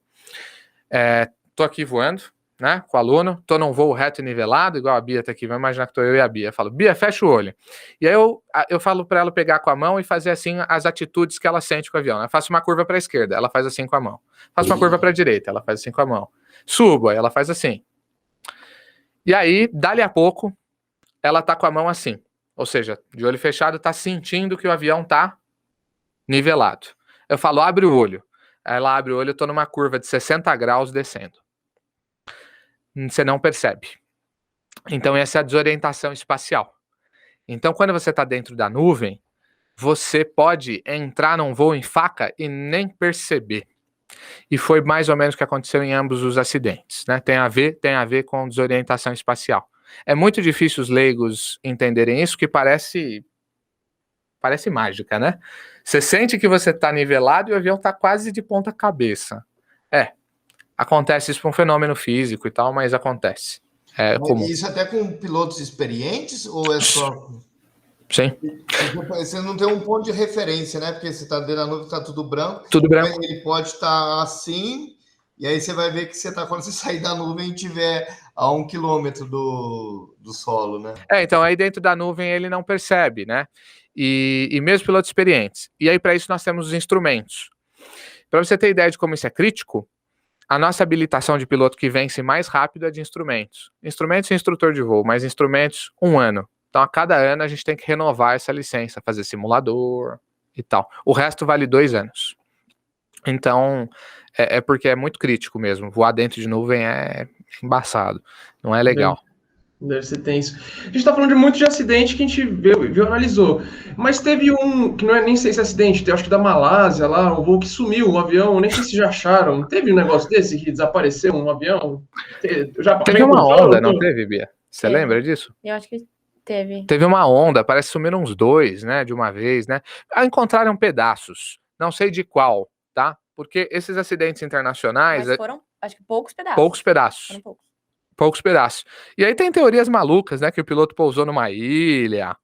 Tô aqui voando, né, com o aluno, tô num voo reto e nivelado, igual a Bia tá aqui, vai imaginar que tô eu e a Bia. Eu falo, Bia, fecha o olho. E aí eu falo para ela pegar com a mão e fazer assim as atitudes que ela sente com o avião. Eu faço uma curva para a esquerda, ela faz assim com a mão. Faço uma curva para a direita, ela faz assim com a mão. Subo, aí ela faz assim. E aí, dali a pouco, ela tá com a mão assim. Ou seja, de olho fechado, tá sentindo que o avião tá nivelado. Eu falo, abre o olho. Aí ela abre o olho, eu tô numa curva de 60 graus descendo. Você não percebe. Então essa é a desorientação espacial. Então quando você está dentro da nuvem, você pode entrar num voo em faca e nem perceber. E foi mais ou menos o que aconteceu em ambos os acidentes, né? Tem a ver com desorientação espacial. É muito difícil os leigos entenderem isso, que parece parece mágica, né? Você sente que você tá nivelado e o avião tá quase de ponta cabeça. Acontece isso por um fenômeno físico e tal, mas acontece. É comum. Isso até com pilotos experientes ou é só... Sim, Porque você não tem um ponto de referência, né? Porque você está dentro da nuvem, está tudo branco. tudo branco. Ele pode estar assim, e aí você vai ver que você está quando você sair da nuvem e estiver a 1 quilômetro do solo, né? Então aí dentro da nuvem ele não percebe, né? E mesmo pilotos experientes. E aí para isso nós temos os instrumentos. Para você ter ideia de como isso é crítico, a nossa habilitação de piloto que vence mais rápido é de instrumentos. Instrumentos e instrutor de voo, mas instrumentos 1 ano. Então, a cada ano a gente tem que renovar essa licença, fazer simulador e tal. O resto vale 2 anos. Então, é porque é muito crítico mesmo. Voar dentro de nuvem é embaçado. Não é legal. Deve ser tenso. A gente tá falando de muito de acidente que a gente viu, analisou. Mas teve um, que não é nem sei se é acidente, acho que da Malásia lá, um voo que sumiu, um avião, nem sei se já acharam. Teve um negócio desse que desapareceu um avião? Teve uma onda, não teve, Bia? Você lembra disso? Eu acho que teve. Teve uma onda, parece que sumiram uns 2, né, de uma vez, né? Encontraram pedaços, não sei de qual, tá? Porque esses acidentes internacionais... Mas foram, acho que poucos pedaços. Poucos pedaços. Foram poucos. Poucos pedaços. E aí tem teorias malucas, né? Que o piloto pousou numa ilha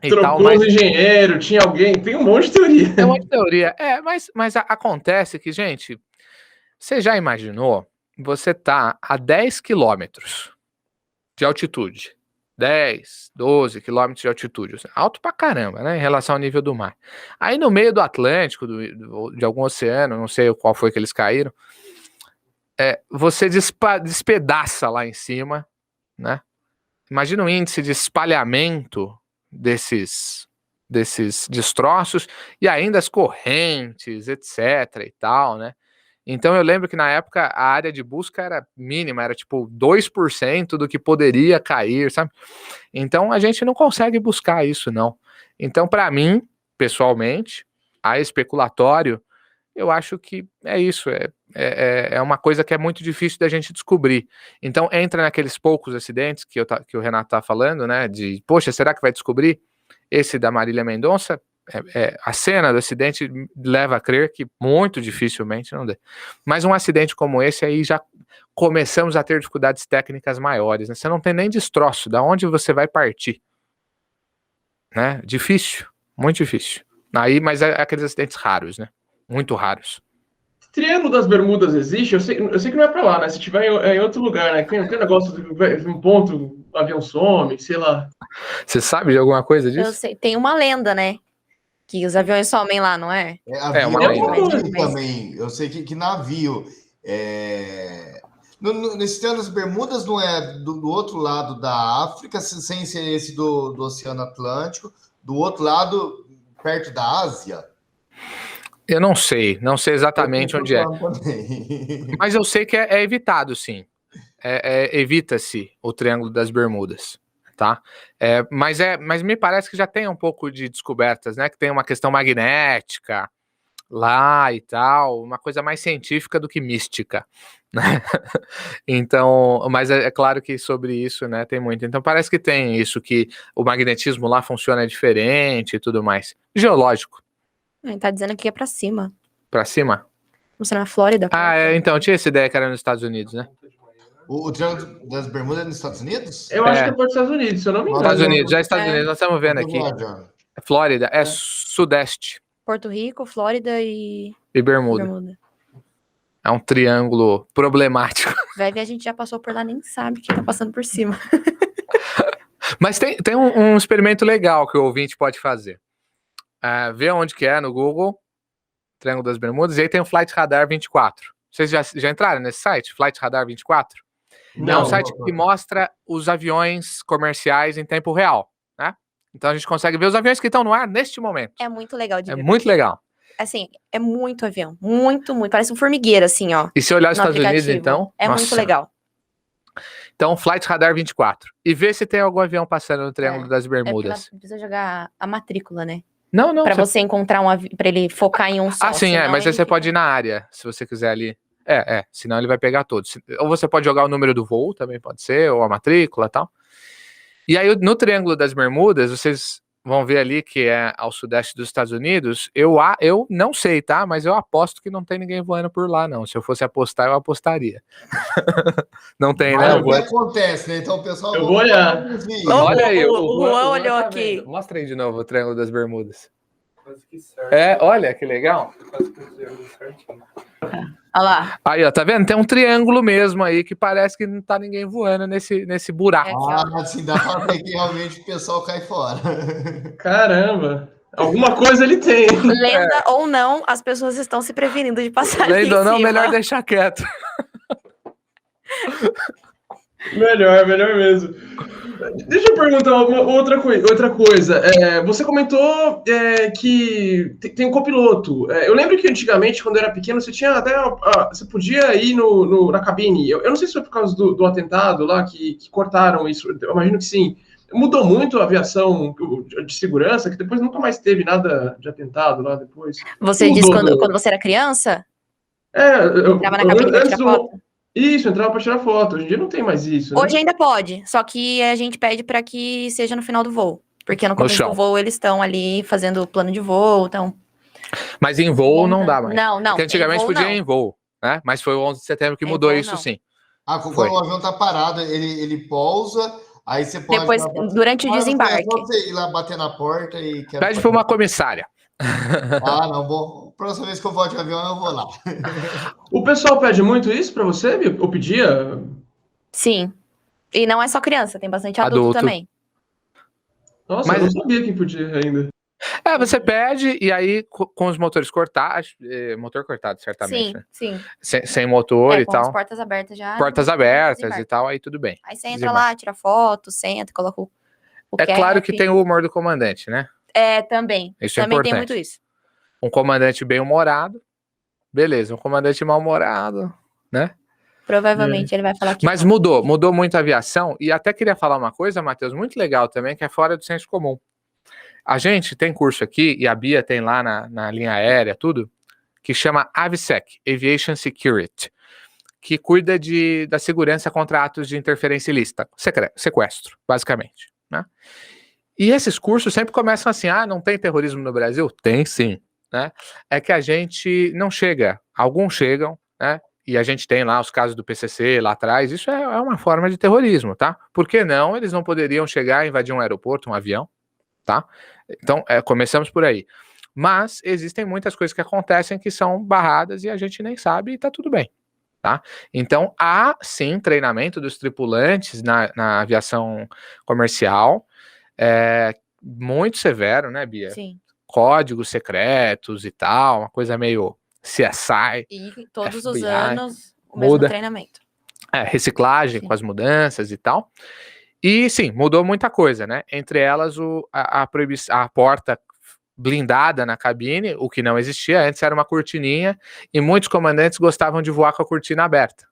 e trocou tal. Mas os engenheiros, tinha alguém, tem um monte de teoria. é uma teoria. Mas acontece que, gente, você já imaginou? Você tá a 10 quilômetros de altitude. 10, 12 quilômetros de altitude. Alto pra caramba, né? Em relação ao nível do mar. Aí no meio do Atlântico, de algum oceano, não sei qual foi que eles caíram, você despedaça lá em cima, né? Imagina o índice de espalhamento desses destroços e ainda as correntes, etc e tal, né? Então eu lembro que na época a área de busca era mínima, era tipo 2% do que poderia cair, sabe? Então a gente não consegue buscar isso, não. Então, para mim, pessoalmente, a especulatório, eu acho que é isso, é uma coisa que é muito difícil da gente descobrir. Então entra naqueles poucos acidentes que o Renato tá falando, né, de, poxa, será que vai descobrir? Esse da Marília Mendonça, a cena do acidente leva a crer que muito dificilmente não dê. Mas um acidente como esse aí já começamos a ter dificuldades técnicas maiores, né? Você não tem nem destroço, da onde você vai partir, né? Difícil, muito difícil. Aí, mas é aqueles acidentes raros, né? Muito raros. Triângulo das Bermudas existe? Eu sei que não é pra lá, né? Se tiver em outro lugar, né? Tem negócio de um ponto, o avião some, sei lá. Você sabe de alguma coisa disso? Eu sei, tem uma lenda, né? Que os aviões somem lá, não é? Uma lenda. Também. Eu sei que navio. Nesse Triângulo das Bermudas não é do outro lado da África, sem ser esse do Oceano Atlântico, do outro lado, perto da Ásia. Eu não sei exatamente onde é. Mas eu sei que é evitado, sim. Evita-se o Triângulo das Bermudas, tá? Mas me parece que já tem um pouco de descobertas, né? Que tem uma questão magnética lá e tal, uma coisa mais científica do que mística, né? Então, mas é claro que sobre isso, né, tem muito. Então parece que tem isso, que o magnetismo lá funciona diferente e tudo mais. Geológico. Ele tá dizendo que é pra cima. Pra cima? Você na Flórida? Então, tinha essa ideia que era nos Estados Unidos, né? O Triângulo das Bermudas é nos Estados Unidos? Eu acho que é para os Estados Unidos, se eu não me engano. Estados Unidos, Estados Unidos, nós estamos vendo aqui. Flórida, sudeste. Porto Rico, Flórida e Bermuda. É um triângulo problemático. Vai ver, a gente já passou por lá, nem sabe que tá passando por cima. Mas tem um experimento legal que o ouvinte pode fazer. Vê onde que é no Google, Triângulo das Bermudas, e aí tem o Flight Radar 24. Vocês já entraram nesse site, Flight Radar 24? Não, é um site que mostra os aviões comerciais em tempo real, né? Então a gente consegue ver os aviões que estão no ar neste momento. É muito legal de ver. É muito legal. Assim, é muito avião. Muito, muito. Parece um formigueiro, assim, ó. E se olhar os Estados Unidos, então... É muito legal. Então, Flight Radar 24. E vê se tem algum avião passando no Triângulo das Bermudas. Precisa jogar a matrícula, né? Não. Pra você encontrar um avião, pra ele focar em um só. Sim, mas aí você pode ir na área, se você quiser ali. Senão ele vai pegar todos. Ou você pode jogar o número do voo, também pode ser, ou a matrícula e tal. E aí, no Triângulo das Bermudas, vocês vão ver ali que é ao sudeste dos Estados Unidos. Eu não sei, tá? Mas eu aposto que não tem ninguém voando por lá, não. Se eu fosse apostar, eu apostaria. Não tem, né? Olha o que acontece, né? Então, pessoal, Eu vou olhar. Olha aí, o Juan olhou tá aqui. vendo. Mostra aí de novo o Triângulo das Bermudas. Quase que certo. Olha que legal. Quase que certinho. Olha lá. Aí, ó, tá vendo? Tem um triângulo mesmo aí que parece que não tá ninguém voando nesse buraco. Assim, dá pra ver que realmente o pessoal cai fora. Caramba. Alguma coisa ele tem. Lenda ou não, as pessoas estão se prevenindo de passar ali Lenda ou em não, cima. melhor deixar quieto. Melhor mesmo. Deixa eu perguntar outra coisa. Você comentou que tem um copiloto. Eu lembro que antigamente, quando eu era pequeno, você tinha até. Você podia ir na cabine. Eu não sei se foi por causa do atentado lá que cortaram isso. Eu imagino que sim. Mudou muito a aviação de segurança, que depois nunca mais teve nada de atentado lá depois. Você disse quando você era criança? Eu Entrava na cabine pra tirar foto? Isso, entrava para tirar foto. Hoje em dia não tem mais isso, né? Hoje ainda pode, só que a gente pede para que seja no final do voo. Porque no começo do voo eles estão ali fazendo o plano de voo, então... Mas em voo não dá mais. Não. Porque antigamente voo, podia não. ir em voo, né? Mas foi o 11 de setembro que mudou voo, isso, não. sim. Quando o avião tá parado, ele pousa, aí você pode... Depois, durante o desembarque. É só você ir lá bater na porta e... Pede para uma comissária. Não, bom. Próxima vez que eu vou de avião, eu vou lá. O pessoal pede muito isso pra você? Ou pedia? Sim. E não é só criança, tem bastante adulto também. Nossa, eu não sabia que podia ainda. Você pede, e aí com os motores cortados, motor cortado, certamente, sim, né? Sim. Sem motor e com tal. as portas abertas já. Portas abertas e tal, aí tudo bem. Aí você entra lá, tira foto, senta, coloca o claro que tem o humor do comandante, né? Também. Isso também é importante. Tem muito isso. Um comandante bem-humorado, beleza. Um comandante mal-humorado, né? Provavelmente ele vai falar que... Mas mudou muito a aviação, e até queria falar uma coisa, Matheus, muito legal também, que é fora do senso comum. A gente tem curso aqui, e a Bia tem lá na linha aérea, tudo, que chama AVSEC, Aviation Security, que cuida da segurança contra atos de interferência ilícita, sequestro, basicamente, né? E esses cursos sempre começam assim, não tem terrorismo no Brasil? Tem sim, né? É que a gente não chega, alguns chegam, né? E a gente tem lá os casos do PCC lá atrás, isso é uma forma de terrorismo, tá? Por que não? Eles não poderiam chegar e invadir um aeroporto, um avião, tá? Então, começamos por aí. Mas existem muitas coisas que acontecem que são barradas e a gente nem sabe e tá tudo bem, tá? Então, há sim treinamento dos tripulantes na aviação comercial, muito severo, né, Bia? Sim. Códigos secretos e tal, uma coisa meio CSI. E todos FBI, os anos o mesmo treinamento. Reciclagem com as mudanças e tal. E sim, mudou muita coisa, né? Entre elas a porta blindada na cabine, o que não existia antes era uma cortininha, e muitos comandantes gostavam de voar com a cortina aberta,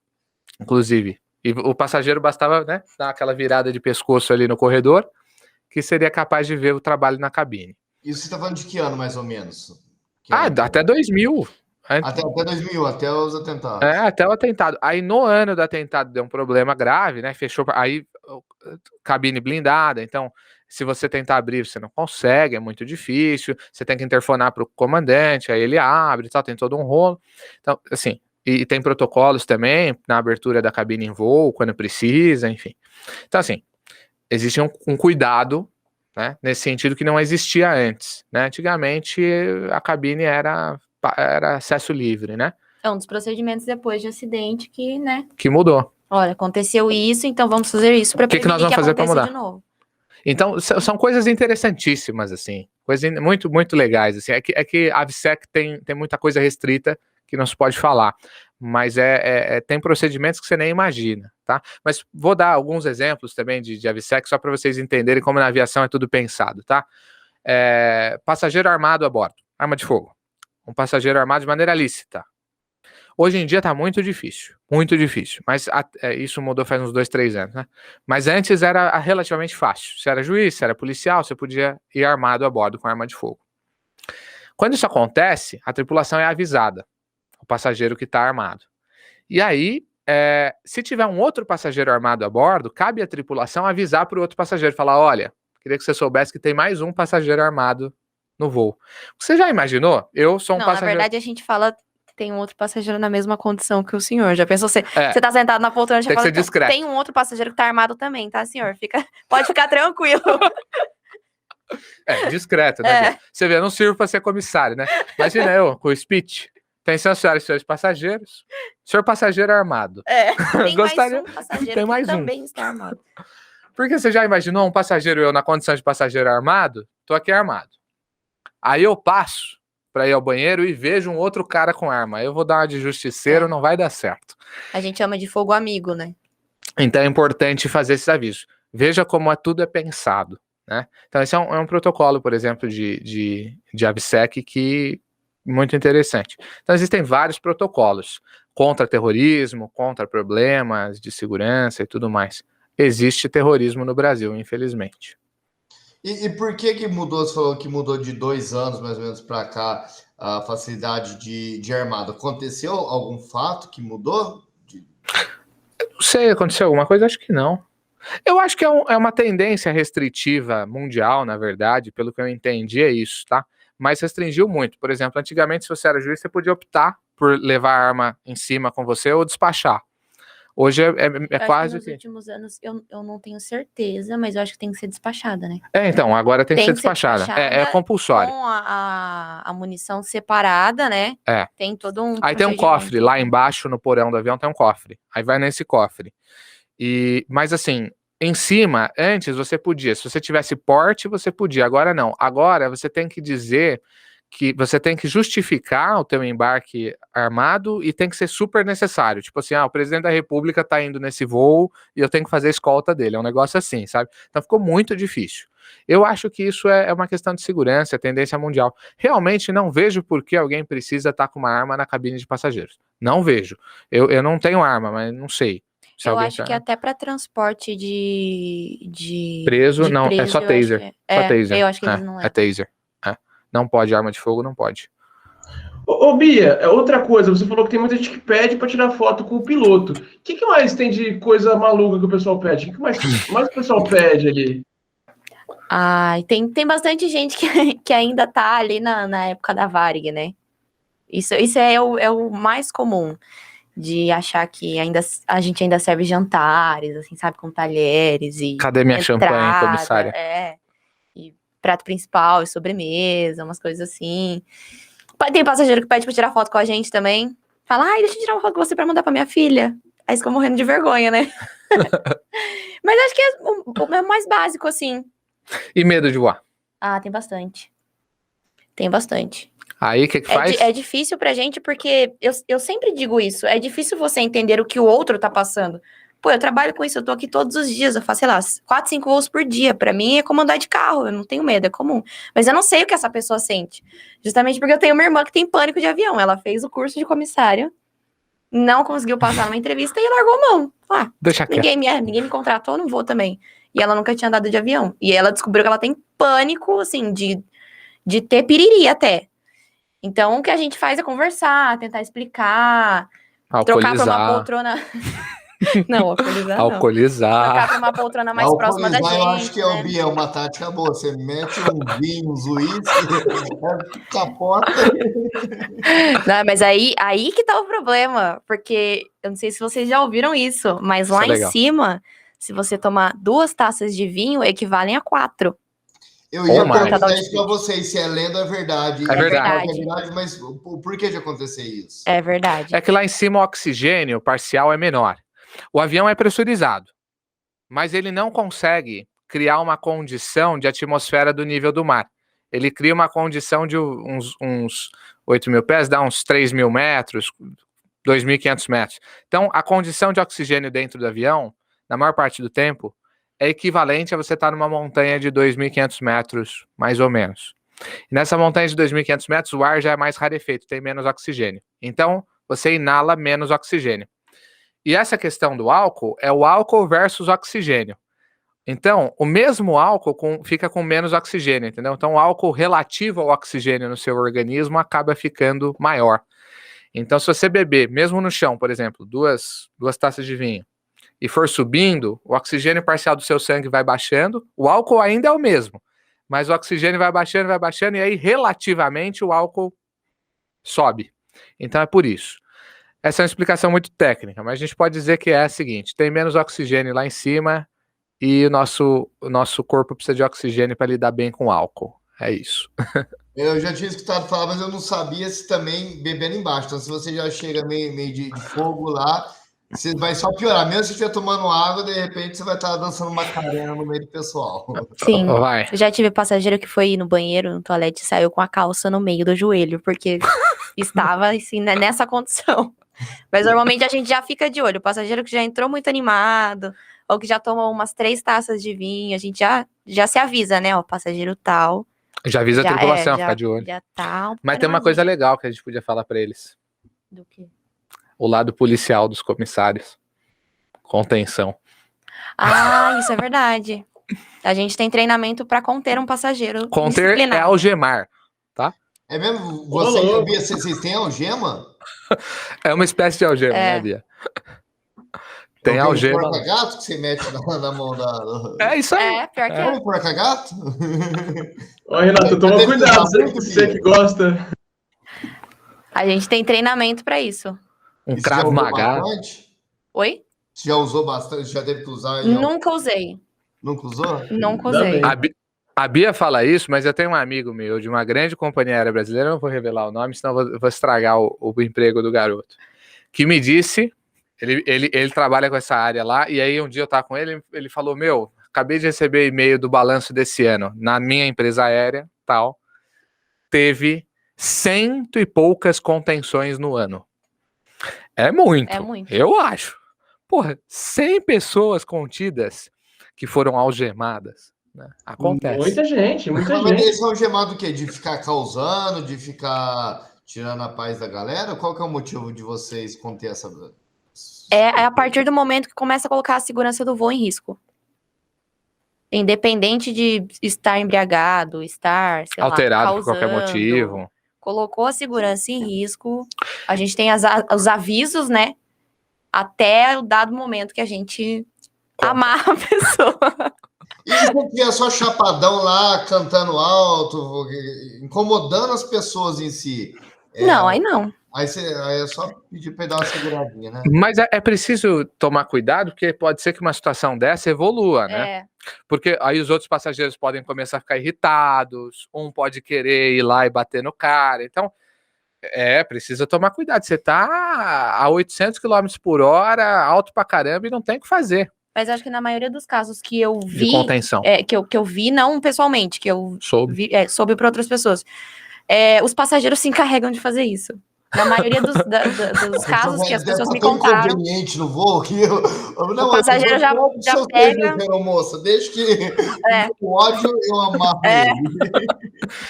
inclusive. E o passageiro bastava, né, dar aquela virada de pescoço ali no corredor, que seria capaz de ver o trabalho na cabine. E você está falando de que ano, mais ou menos? Até 2000. Até 2000, até os atentados. Até o atentado. Aí no ano do atentado deu um problema grave, né? Fechou, aí cabine blindada, então se você tentar abrir, você não consegue, é muito difícil, você tem que interfonar para o comandante, aí ele abre e tal, tem todo um rolo. Então, assim, e tem protocolos também na abertura da cabine em voo, quando precisa, enfim. Então, assim, existe um cuidado, né, nesse sentido que não existia antes, né? Antigamente a cabine era acesso livre, né? É um dos procedimentos depois de acidente que, né? Que mudou. Olha, aconteceu isso, então vamos fazer isso para prevenir que nós vamos fazer para mudar de novo. Então, são coisas interessantíssimas, assim, coisas muito, muito legais, assim, é que a AVSEC tem muita coisa restrita que não se pode falar, mas tem procedimentos que você nem imagina, tá? Mas vou dar alguns exemplos também de AVSEC, só para vocês entenderem como na aviação é tudo pensado, tá? Passageiro armado a bordo, arma de fogo. Um passageiro armado de maneira lícita. Hoje em dia tá muito difícil, mas isso mudou faz uns 2, 3 anos, né? Mas antes era relativamente fácil. Se era juiz, se era policial, você podia ir armado a bordo com arma de fogo. Quando isso acontece, a tripulação é avisada, o passageiro que está armado. E aí, se tiver um outro passageiro armado a bordo, cabe à tripulação avisar para o outro passageiro, falar, olha, Queria que você soubesse que tem mais um passageiro armado no voo. Você já imaginou? Eu sou um Não, na passageiro... verdade a gente fala que tem um outro passageiro na mesma condição que o senhor. Já pensou, você tá sentado na poltrona, já Tem que fala, ser discreto. tem um outro passageiro que tá armado também, tá, senhor? Pode ficar tranquilo. Discreto, né? Bia? Você vê, eu não sirvo para ser comissário, né? Imagina eu, com o speech. Atenção, senhoras e senhores passageiros. Senhor passageiro armado. Tem Gostaria- mais um passageiro tem que mais um. também está armado. Porque você já imaginou um passageiro, eu na condição de passageiro armado? Tô aqui armado. Aí eu passo para ir ao banheiro e vejo um outro cara com arma. Aí eu vou dar uma de justiceiro, não vai dar certo. A gente chama de fogo amigo, né? Então é importante fazer esses avisos. Veja como tudo é pensado, né? Então esse é um protocolo, por exemplo, de AVSEC que muito interessante. Então existem vários protocolos contra terrorismo, contra problemas de segurança e tudo mais. Existe terrorismo no Brasil, infelizmente. E por que mudou? Você falou que mudou de 2 anos, mais ou menos, para cá, a facilidade de armado. Aconteceu algum fato que mudou? Não sei, aconteceu alguma coisa? Acho que não. Eu acho que é uma tendência restritiva mundial, na verdade, pelo que eu entendi é isso, tá? Mas restringiu muito. Por exemplo, antigamente, se você era juiz, você podia optar por levar a arma em cima com você ou despachar. Hoje é quase que nos últimos anos, eu não tenho certeza, mas eu acho que tem que ser despachada, né? Então, agora tem que ser despachada. É compulsório. Com a munição separada, né? Tem todo um Aí tem um cofre, lá embaixo no porão do avião tem um cofre. Aí vai nesse cofre. Mas assim, em cima, antes você podia, se você tivesse porte, você podia, agora não. Agora você tem que dizer que você tem que justificar o teu embarque armado e tem que ser super necessário. Tipo assim, o presidente da República tá indo nesse voo e eu tenho que fazer a escolta dele. É um negócio assim, sabe? Então ficou muito difícil. Eu acho que isso é uma questão de segurança, tendência mundial. Realmente não vejo por que alguém precisa estar com uma arma na cabine de passageiros. Não vejo. Eu não tenho arma, mas não sei. Eu acho que até para transporte de preso, não, é só taser. Só taser. Eu acho que eles não é taser. Não pode, arma de fogo não pode. Ô Bia, outra coisa, você falou que tem muita gente que pede para tirar foto com o piloto. O que mais tem de coisa maluca que o pessoal pede? O que mais o pessoal pede ali? Tem bastante gente que ainda tá ali na época da Varig, né? Isso é o mais comum, de achar que a gente ainda serve jantares, assim, sabe, com talheres e... Cadê minha champanhe, comissária? E prato principal e sobremesa, umas coisas assim. Tem passageiro que pede pra tirar foto com a gente também. Fala, deixa eu tirar uma foto com você pra mandar pra minha filha. Aí fica morrendo de vergonha, né? Mas acho que é o mais básico, assim. E medo de voar? Tem bastante. Tem bastante. Aí, o que faz? É difícil pra gente, porque eu sempre digo isso. É difícil você entender o que o outro tá passando. Pô, eu trabalho com isso, eu tô aqui todos os dias, eu faço, sei lá, 4, 5 voos por dia. Pra mim é como andar de carro, eu não tenho medo, é comum. Mas eu não sei o que essa pessoa sente. Justamente porque eu tenho uma irmã que tem pânico de avião. Ela fez o curso de comissário, não conseguiu passar numa entrevista e largou a mão. Deixa ninguém me contratou, não vou também. E ela nunca tinha andado de avião. E ela descobriu que ela tem pânico, assim, de ter piriri até. Então, o que a gente faz é conversar, tentar explicar, trocar pra uma poltrona... Não, alcoolizar não. Trocar pra uma poltrona mais próxima da gente. Eu acho que Bia, é uma tática boa. Você mete um vinho, um uísque, capota. Não, mas aí que tá o problema. Porque, eu não sei se vocês já ouviram isso, mas lá em cima, se você tomar 2 taças de vinho, equivalem a 4. Eu ia perguntar isso pra vocês, se é lenda ou é verdade. É verdade. Mas por que de acontecer isso? É verdade. É que lá em cima o oxigênio parcial é menor. O avião é pressurizado, mas ele não consegue criar uma condição de atmosfera do nível do mar. Ele cria uma condição de uns 8 mil pés, dá uns 3 mil metros, 2.500 metros. Então, a condição de oxigênio dentro do avião, na maior parte do tempo, é equivalente a você estar numa montanha de 2.500 metros, mais ou menos. E nessa montanha de 2.500 metros, o ar já é mais rarefeito, tem menos oxigênio. Então, você inala menos oxigênio. E essa questão do álcool é o álcool versus oxigênio. Então, o mesmo álcool fica com menos oxigênio, entendeu? Então, o álcool relativo ao oxigênio no seu organismo acaba ficando maior. Então, se você beber, mesmo no chão, por exemplo, duas taças de vinho, e for subindo, o oxigênio parcial do seu sangue vai baixando, o álcool ainda é o mesmo, mas o oxigênio vai baixando, e aí relativamente o álcool sobe. Então é por isso. Essa é uma explicação muito técnica, mas a gente pode dizer que é a seguinte: tem menos oxigênio lá em cima e o nosso corpo precisa de oxigênio para lidar bem com o álcool. É isso. Eu já tinha escutado falar, mas eu não sabia se também bebendo embaixo. Então, se você já chega meio de fogo lá, você vai só piorar. Mesmo se estiver tomando água, de repente você vai estar dançando Macarena no meio do pessoal. Sim. Vai. Eu já tive passageiro que foi no banheiro, no toalete, e saiu com a calça no meio do joelho, porque estava assim, né, nessa condição. Mas normalmente a gente já fica de olho. O passageiro que já entrou muito animado, ou que já tomou umas 3 taças de vinho, a gente já se avisa, né? Ó, passageiro tal. Já avisa a Já tripulação, ficar de olho. Já tá um Mas tem uma coisa legal que a gente podia falar para eles. Do quê? O lado policial dos comissários. Contenção. Ah, isso é verdade. A gente tem treinamento para conter um passageiro Conter é disciplinado. algemar. É mesmo? Vocês têm algema? É uma espécie de algema, É. né, Bia? Tem algema. Um porca-gato que você mete na mão da... É isso aí. É, pior que É é. um porca-gato? Ó, Renato, toma cuidado, você que gosta. A gente tem treinamento para isso. Um E você Krav já usou Maga. bastante? Oi? Você já usou bastante? Já teve que usar? Nunca usei. Nunca usou? Nunca Ainda usei. bem. A Bia fala isso, mas eu tenho um amigo meu de uma grande companhia aérea brasileira, não vou revelar o nome, senão eu vou estragar o emprego do garoto, que me disse, ele trabalha com essa área lá, e aí um dia eu tava com ele falou, meu, acabei de receber e-mail do balanço desse ano, na minha empresa aérea, tal, teve 100 e poucas contenções no ano. É muito, eu acho. Porra, 100 pessoas contidas que foram algemadas. Né? Acontece. Muita gente. Mas esse é algemado do quê? De ficar causando, de ficar tirando a paz da galera? Qual que é o motivo de vocês conter essa... É a partir do momento que começa a colocar a segurança do voo em risco. Independente de estar embriagado, estar, sei alterado lá, por qualquer motivo. Colocou a segurança em risco. A gente tem os avisos, né? Até o dado momento que a gente amarra a pessoa. E porque é só chapadão lá, cantando alto, incomodando as pessoas em si. Não, aí não. Aí é só pedir para dar uma seguradinha, né? Mas é preciso tomar cuidado, porque pode ser que uma situação dessa evolua, né? Porque aí os outros passageiros podem começar a ficar irritados, um pode querer ir lá e bater no cara. Então, precisa tomar cuidado. Você tá a 800 km por hora, alto pra caramba, e não tem o que fazer. Mas acho que na maioria dos casos que eu vi... De contenção. Que eu vi, não pessoalmente, que eu soube para outras pessoas. Os passageiros se encarregam de fazer isso. Na maioria dos casos que as pessoas me contaram. Inconveniente no voo que o passageiro já pega. Moça, deixa que o ódio eu amarro ele.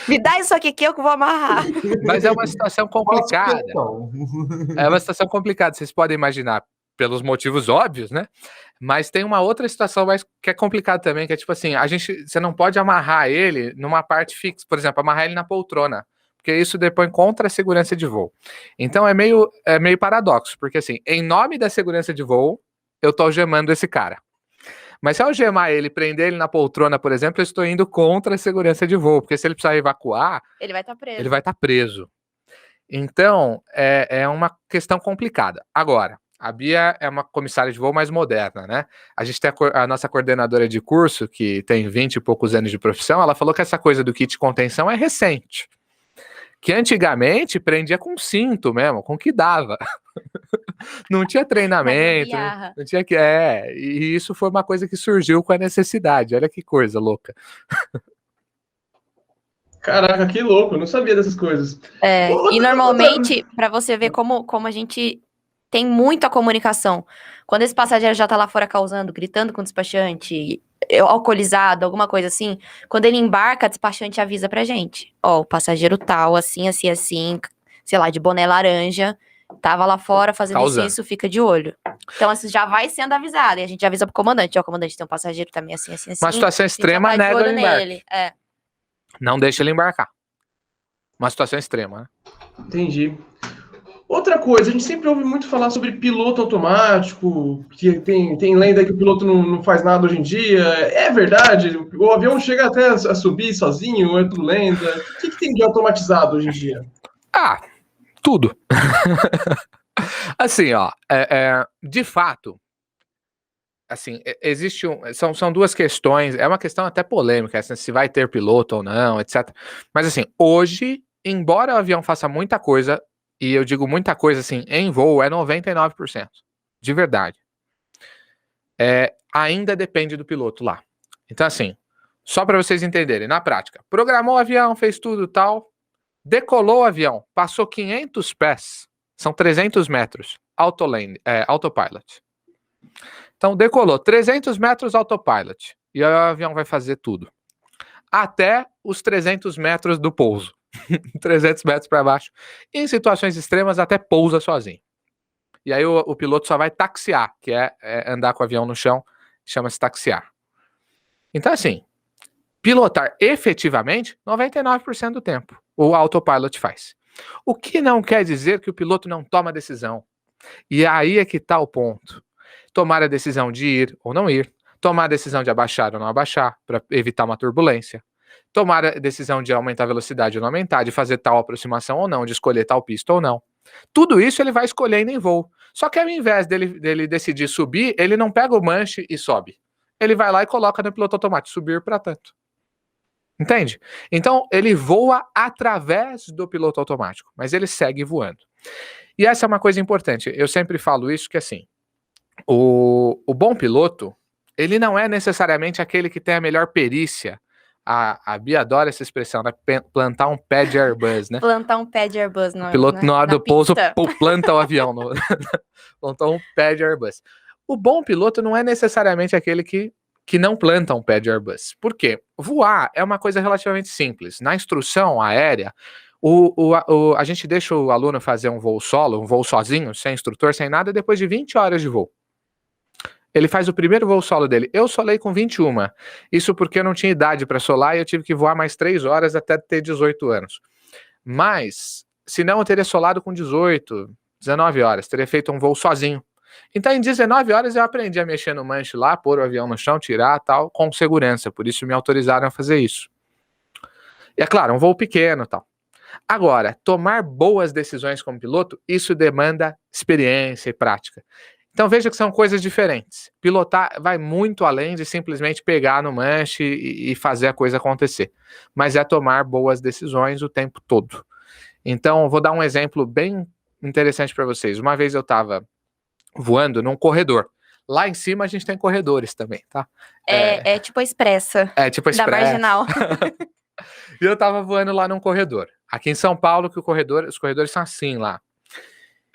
Me dá isso aqui que eu vou amarrar. Mas é uma situação complicada. É uma situação complicada, vocês podem imaginar, pelos motivos óbvios, né? Mas tem uma outra situação que é complicada também, que é tipo assim, você não pode amarrar ele numa parte fixa, por exemplo, amarrar ele na poltrona, porque isso depõe contra a segurança de voo. Então é meio paradoxo, porque assim, em nome da segurança de voo, eu tô algemando esse cara. Mas se eu algemar ele, prender ele na poltrona, por exemplo, eu estou indo contra a segurança de voo, porque se ele precisar evacuar, ele vai estar preso. Ele vai estar preso. Então, é uma questão complicada. Agora, a Bia é uma comissária de voo mais moderna, né? A gente tem a nossa coordenadora de curso, que tem 20 e poucos anos de profissão, ela falou que essa coisa do kit de contenção é recente. Que antigamente prendia com cinto mesmo, com o que dava. Não tinha treinamento, não tinha que... e isso foi uma coisa que surgiu com a necessidade. Olha que coisa louca. Caraca, que louco, eu não sabia dessas coisas. E normalmente, para você ver como a gente tem muita comunicação. Quando esse passageiro já tá lá fora causando, gritando com o despachante, alcoolizado, alguma coisa assim, quando ele embarca, a despachante avisa pra gente. Ó, o passageiro tal, assim, assim, assim, sei lá, de boné laranja, tava lá fora fazendo isso, fica de olho. Então, assim, já vai sendo avisado. E a gente avisa pro comandante, ó, comandante, tem um passageiro também assim, assim, assim. Uma situação extrema, nega o embarque. Não deixa ele embarcar. Uma situação extrema, né? Entendi. Outra coisa, a gente sempre ouve muito falar sobre piloto automático, que tem lenda que o piloto não faz nada hoje em dia. É verdade? O avião chega até a subir sozinho, ou é tudo lenda? O que tem de automatizado hoje em dia? Ah, tudo. Assim, ó, de fato, assim, existe são duas questões, é uma questão até polêmica, assim, se vai ter piloto ou não, etc. Mas assim, hoje, embora o avião faça muita coisa, e eu digo muita coisa assim, em voo é 99%, de verdade. Ainda depende do piloto lá. Então assim, só para vocês entenderem, na prática, programou o avião, fez tudo tal, decolou o avião, passou 500 pés, são 300 metros, autopilot. Então, decolou 300 metros autopilot. E aí o avião vai fazer tudo. Até os 300 metros do pouso. 300 metros para baixo. Em situações extremas, até pousa sozinho. E aí o piloto só vai taxiar, que é andar com o avião no chão, chama-se taxiar. Então, assim, pilotar efetivamente, 99% do tempo, o autopilot faz. O que não quer dizer que o piloto não toma decisão. E aí é que está o ponto. Tomar a decisão de ir ou não ir, tomar a decisão de abaixar ou não abaixar, para evitar uma turbulência, tomar a decisão de aumentar a velocidade ou não aumentar, de fazer tal aproximação ou não, de escolher tal pista ou não. Tudo isso ele vai escolhendo em voo. Só que ao invés dele decidir subir, ele não pega o manche e sobe. Ele vai lá e coloca no piloto automático, subir para tanto. Entende? Então, ele voa através do piloto automático, mas ele segue voando. E essa é uma coisa importante. Eu sempre falo isso, que assim, o bom piloto, ele não é necessariamente aquele que tem a melhor perícia. A Bia adora essa expressão, né? Plantar um pé de Airbus, né? Plantar um pé de Airbus O piloto, na hora do pouso, pista. planta o avião. Plantar um pé de Airbus. O bom piloto não é necessariamente aquele que não planta um pé de Airbus. Por quê? Voar é uma coisa relativamente simples. Na instrução aérea, a gente deixa o aluno fazer um voo solo, um voo sozinho, sem instrutor, sem nada, depois de 20 horas de voo. Ele faz o primeiro voo solo dele. Eu solei com 21. Isso porque eu não tinha idade para solar e eu tive que voar mais 3 horas até ter 18 anos. Mas, senão eu teria solado com 18, 19 horas. Teria feito um voo sozinho. Então, em 19 horas eu aprendi a mexer no manche lá, pôr o avião no chão, tirar tal, com segurança. Por isso me autorizaram a fazer isso. E é claro, um voo pequeno tal. Agora, tomar boas decisões como piloto, isso demanda experiência e prática. Então veja que são coisas diferentes. Pilotar vai muito além de simplesmente pegar no manche e fazer a coisa acontecer. Mas é tomar boas decisões o tempo todo. Então, vou dar um exemplo bem interessante para vocês. Uma vez eu estava voando num corredor. Lá em cima a gente tem corredores também, tá? É tipo a expressa. É tipo a Da expressa. marginal. E eu tava voando lá num corredor. Aqui em São Paulo, que os corredores são assim lá.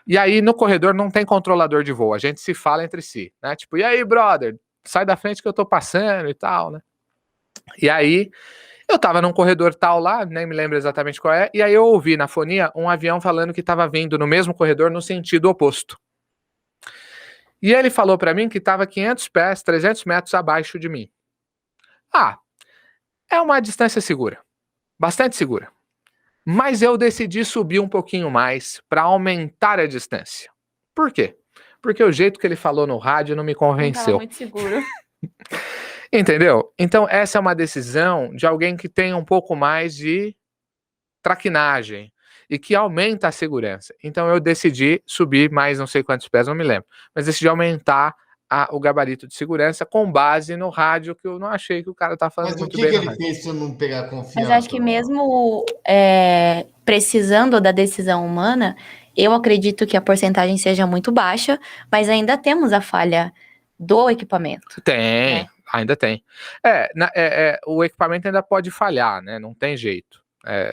E aí, no corredor, não tem controlador de voo. A gente se fala entre si, né? Tipo, e aí, brother? Sai da frente que eu tô passando e tal, né? E aí, eu tava num corredor tal lá, nem me lembro exatamente qual é, e aí eu ouvi na fonia um avião falando que tava vindo no mesmo corredor no sentido oposto. E ele falou pra mim que tava 500 pés, 300 metros abaixo de mim. É uma distância segura. Bastante segura. Mas eu decidi subir um pouquinho mais para aumentar a distância. Por quê? Porque o jeito que ele falou no rádio não me Não tava convenceu. muito seguro. Entendeu? Então essa é uma decisão de alguém que tem um pouco mais de traquinagem e que aumenta a segurança. Então eu decidi subir mais não sei quantos pés, não me lembro. Mas decidi aumentar o gabarito de segurança com base no rádio, que eu não achei que o cara tá falando Mas o muito que bem no ele rádio. fez para não pegar confiança? Mas acho que mesmo precisando da decisão humana, eu acredito que a porcentagem seja muito baixa, mas ainda temos a falha do equipamento. Tem, ainda tem. O equipamento ainda pode falhar, né? Não tem jeito.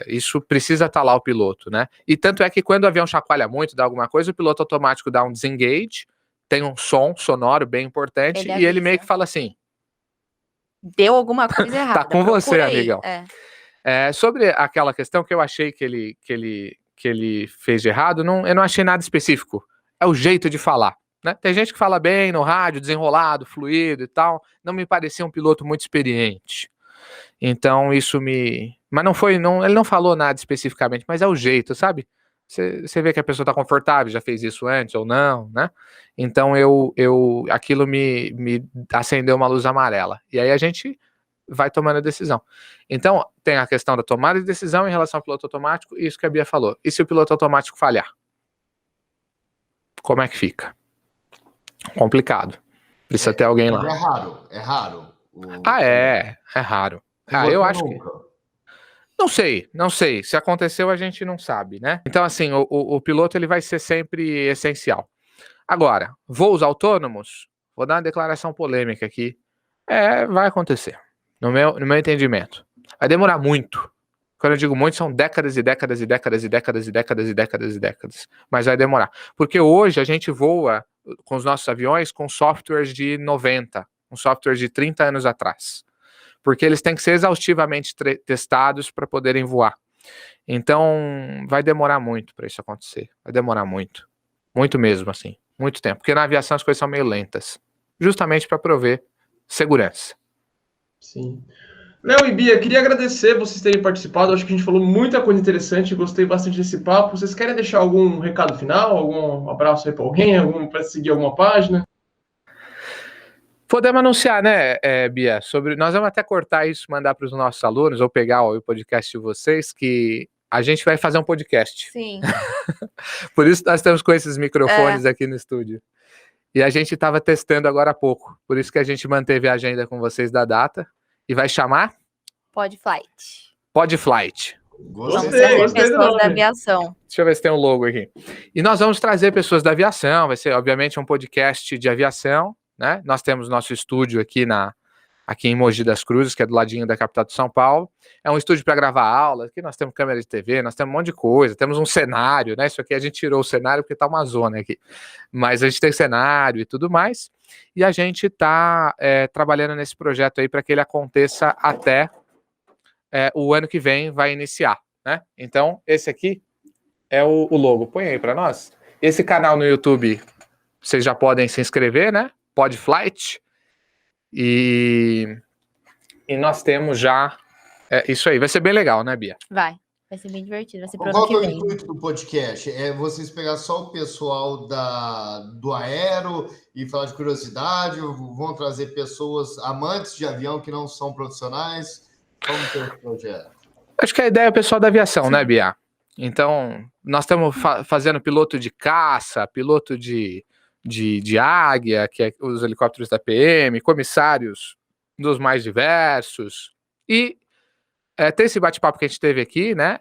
Isso precisa estar lá o piloto, né? E tanto é que quando o avião chacoalha muito, dá alguma coisa, o piloto automático dá um disengage, tem um som sonoro bem importante, e ele meio que fala assim: deu alguma coisa errada. tá com você, procura aí. amigão. Sobre aquela questão que eu achei que ele fez de errado, eu não achei nada específico. É o jeito de falar, né? Tem gente que fala bem no rádio, desenrolado, fluido e tal. Não me parecia um piloto muito experiente. Então isso me... Mas não foi... ele não falou nada especificamente, mas é o jeito, sabe? você vê que a pessoa está confortável, já fez isso antes ou não, né? Então, aquilo me acendeu uma luz amarela. E aí a gente vai tomando a decisão. Então, tem a questão da tomada de decisão em relação ao piloto automático, e isso que a Bia falou. E se o piloto automático falhar? Como é que fica? Complicado. Precisa ter alguém lá. É raro. É raro. Eu acho que... Não sei. Se aconteceu, a gente não sabe, né? Então, assim, o piloto ele vai ser sempre essencial. Agora, voos autônomos, vou dar uma declaração polêmica aqui. Vai acontecer, no meu entendimento. Vai demorar muito. Quando eu digo muito, são décadas e décadas e décadas e décadas e décadas e décadas e décadas. Mas vai demorar. Porque hoje a gente voa com os nossos aviões com softwares de 90, com softwares de 30 anos atrás. Porque eles têm que ser exaustivamente testados para poderem voar. Então, vai demorar muito para isso acontecer. Vai demorar muito. Muito mesmo, assim. Muito tempo. Porque na aviação as coisas são meio lentas. Justamente para prover segurança. Sim. Léo e Bia, queria agradecer vocês terem participado. Acho que a gente falou muita coisa interessante. Gostei bastante desse papo. Vocês querem deixar algum recado final? Algum abraço aí para alguém? Para seguir alguma página? Podemos anunciar, né, Bia? Nós vamos até cortar isso, mandar para os nossos alunos, ou pegar o podcast de vocês, que a gente vai fazer um podcast. Sim. Por isso nós estamos com esses microfones aqui no estúdio. E a gente estava testando agora há pouco. Por isso que a gente manteve a agenda com vocês da data. E vai chamar? Podflight. Podflight. Gostei pessoas da aviação. Deixa eu ver se tem um logo aqui. E nós vamos trazer pessoas da aviação. Vai ser, obviamente, um podcast de aviação, né? Nós temos nosso estúdio aqui em Mogi das Cruzes, que é do ladinho da capital de São Paulo. É um estúdio para gravar aula. Aqui nós temos câmera de TV, nós temos um monte de coisa. Temos um cenário, né? Isso aqui a gente tirou o cenário porque tá uma zona aqui. Mas a gente tem cenário e tudo mais. E a gente está trabalhando nesse projeto aí para que ele aconteça até o ano que vem, vai iniciar, né? Então, esse aqui é o logo. Põe aí para nós. Esse canal no YouTube, vocês já podem se inscrever, né? Podflight. E nós temos já isso aí. Vai ser bem legal, né, Bia? Vai ser bem divertido. Vai ser pro Qual ano que é que o vem. intuito do podcast? É vocês pegar só o pessoal do aero e falar de curiosidade? Ou vão trazer pessoas amantes de avião que não são profissionais? Como que é esse projeto? Acho que a ideia é o pessoal da aviação, né, Bia? Então, nós estamos fazendo piloto de caça, piloto de águia, que é os helicópteros da PM, comissários dos mais diversos. E ter esse bate-papo que a gente teve aqui, né?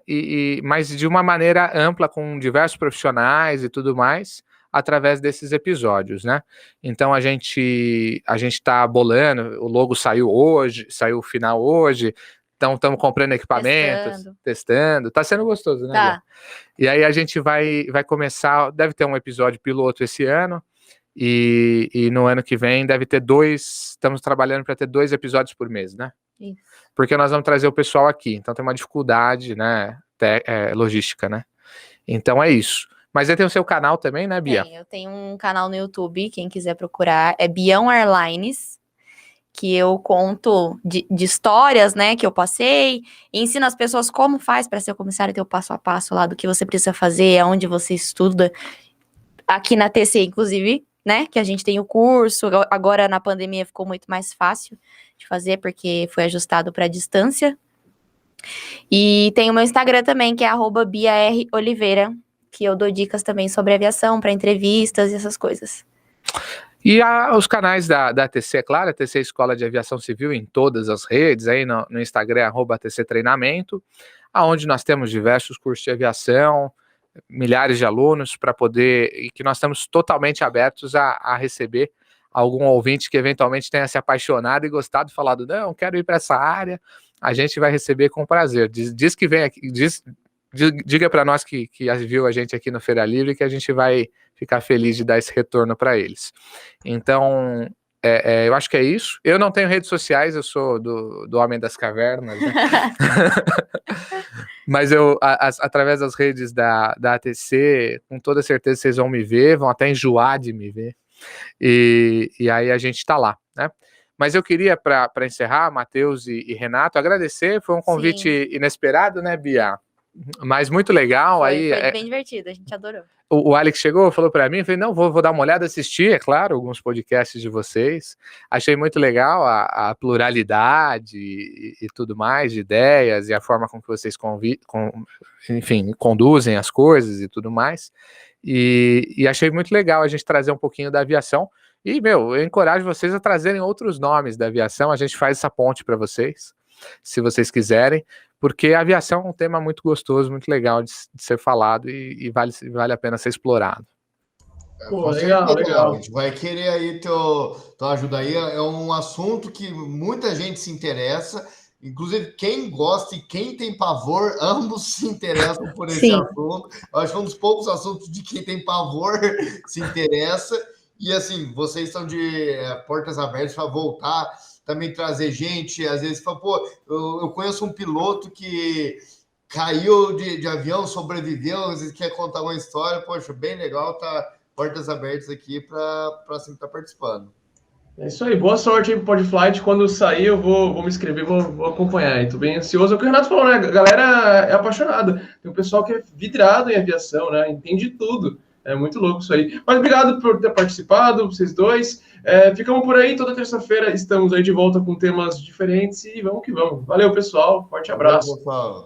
Mas de uma maneira ampla, com diversos profissionais e tudo mais, através desses episódios, né? Então a gente está bolando, o logo saiu o final hoje, então estamos comprando equipamentos, testando. Tá sendo gostoso, né? Tá. E aí a gente vai começar, deve ter um episódio piloto esse ano, e no ano que vem deve ter estamos trabalhando para ter 2 episódios por mês, né? Isso. Porque nós vamos trazer o pessoal aqui, então tem uma dificuldade, né, logística, né? Então é isso. Mas aí tem o seu canal também, né, Bia? Eu tenho um canal no YouTube, quem quiser procurar, é Bião Airlines, que eu conto de histórias, né, que eu passei, e ensino as pessoas como faz para ser comissário, ter o passo a passo lá do que você precisa fazer, aonde você estuda, aqui na TC, inclusive, né, que a gente tem o curso, agora na pandemia ficou muito mais fácil de fazer, porque foi ajustado para distância. E tem o meu Instagram também, que é @BiaROliveira, que eu dou dicas também sobre aviação, para entrevistas e essas coisas. E os canais da TC, é claro, a TC Escola de Aviação Civil em todas as redes, aí no Instagram, @TC Treinamento, onde nós temos diversos cursos de aviação, milhares de alunos e que nós estamos totalmente abertos a receber algum ouvinte que eventualmente tenha se apaixonado e gostado, falado, não, quero ir para essa área, a gente vai receber com prazer. Diz que vem aqui, diga para nós que viu a gente aqui no Feira Livre, que a gente vai ficar feliz de dar esse retorno para eles. Então, eu acho que é isso. Eu não tenho redes sociais, eu sou do Homem das Cavernas, né? Mas através das redes da ATC, com toda certeza vocês vão me ver, vão até enjoar de me ver. E aí a gente está lá, né? Mas eu queria, para encerrar, Matheus e Renato, agradecer. Foi um convite inesperado, né, Bia? Mas muito legal. Aí Foi bem divertido, a gente adorou. o Alex chegou, falou para mim, eu falei, não, vou dar uma olhada, assistir, é claro, alguns podcasts de vocês. Achei muito legal a pluralidade e tudo mais, de ideias, e a forma com que vocês enfim, conduzem as coisas e tudo mais. E achei muito legal a gente trazer um pouquinho da aviação. E, eu encorajo vocês a trazerem outros nomes da aviação, a gente faz essa ponte para vocês, se vocês quiserem, porque a aviação é um tema muito gostoso, muito legal de ser falado e vale a pena ser explorado. Pô, legal. A gente vai querer aí tua ajuda aí. É um assunto que muita gente se interessa, inclusive quem gosta e quem tem pavor, ambos se interessam por esse assunto. Eu acho que é um dos poucos assuntos de quem tem pavor se interessa. E assim, vocês estão de portas abertas para voltar, também trazer gente, às vezes fala, pô, eu conheço um piloto que caiu de avião, sobreviveu, às vezes quer contar uma história, poxa, bem legal, tá portas abertas aqui para sempre estar participando. É isso aí, boa sorte aí pro Podflight. Quando sair, eu vou me inscrever, vou acompanhar. Estou bem ansioso. É o que o Renato falou, né? A galera é apaixonada. Tem um pessoal que é vidrado em aviação, né? Entende tudo. É muito louco isso aí. Mas obrigado por ter participado, vocês dois. Ficamos por aí. Toda terça-feira estamos aí de volta com temas diferentes e vamos que vamos. Valeu, pessoal. Forte abraço. Valeu, pessoal.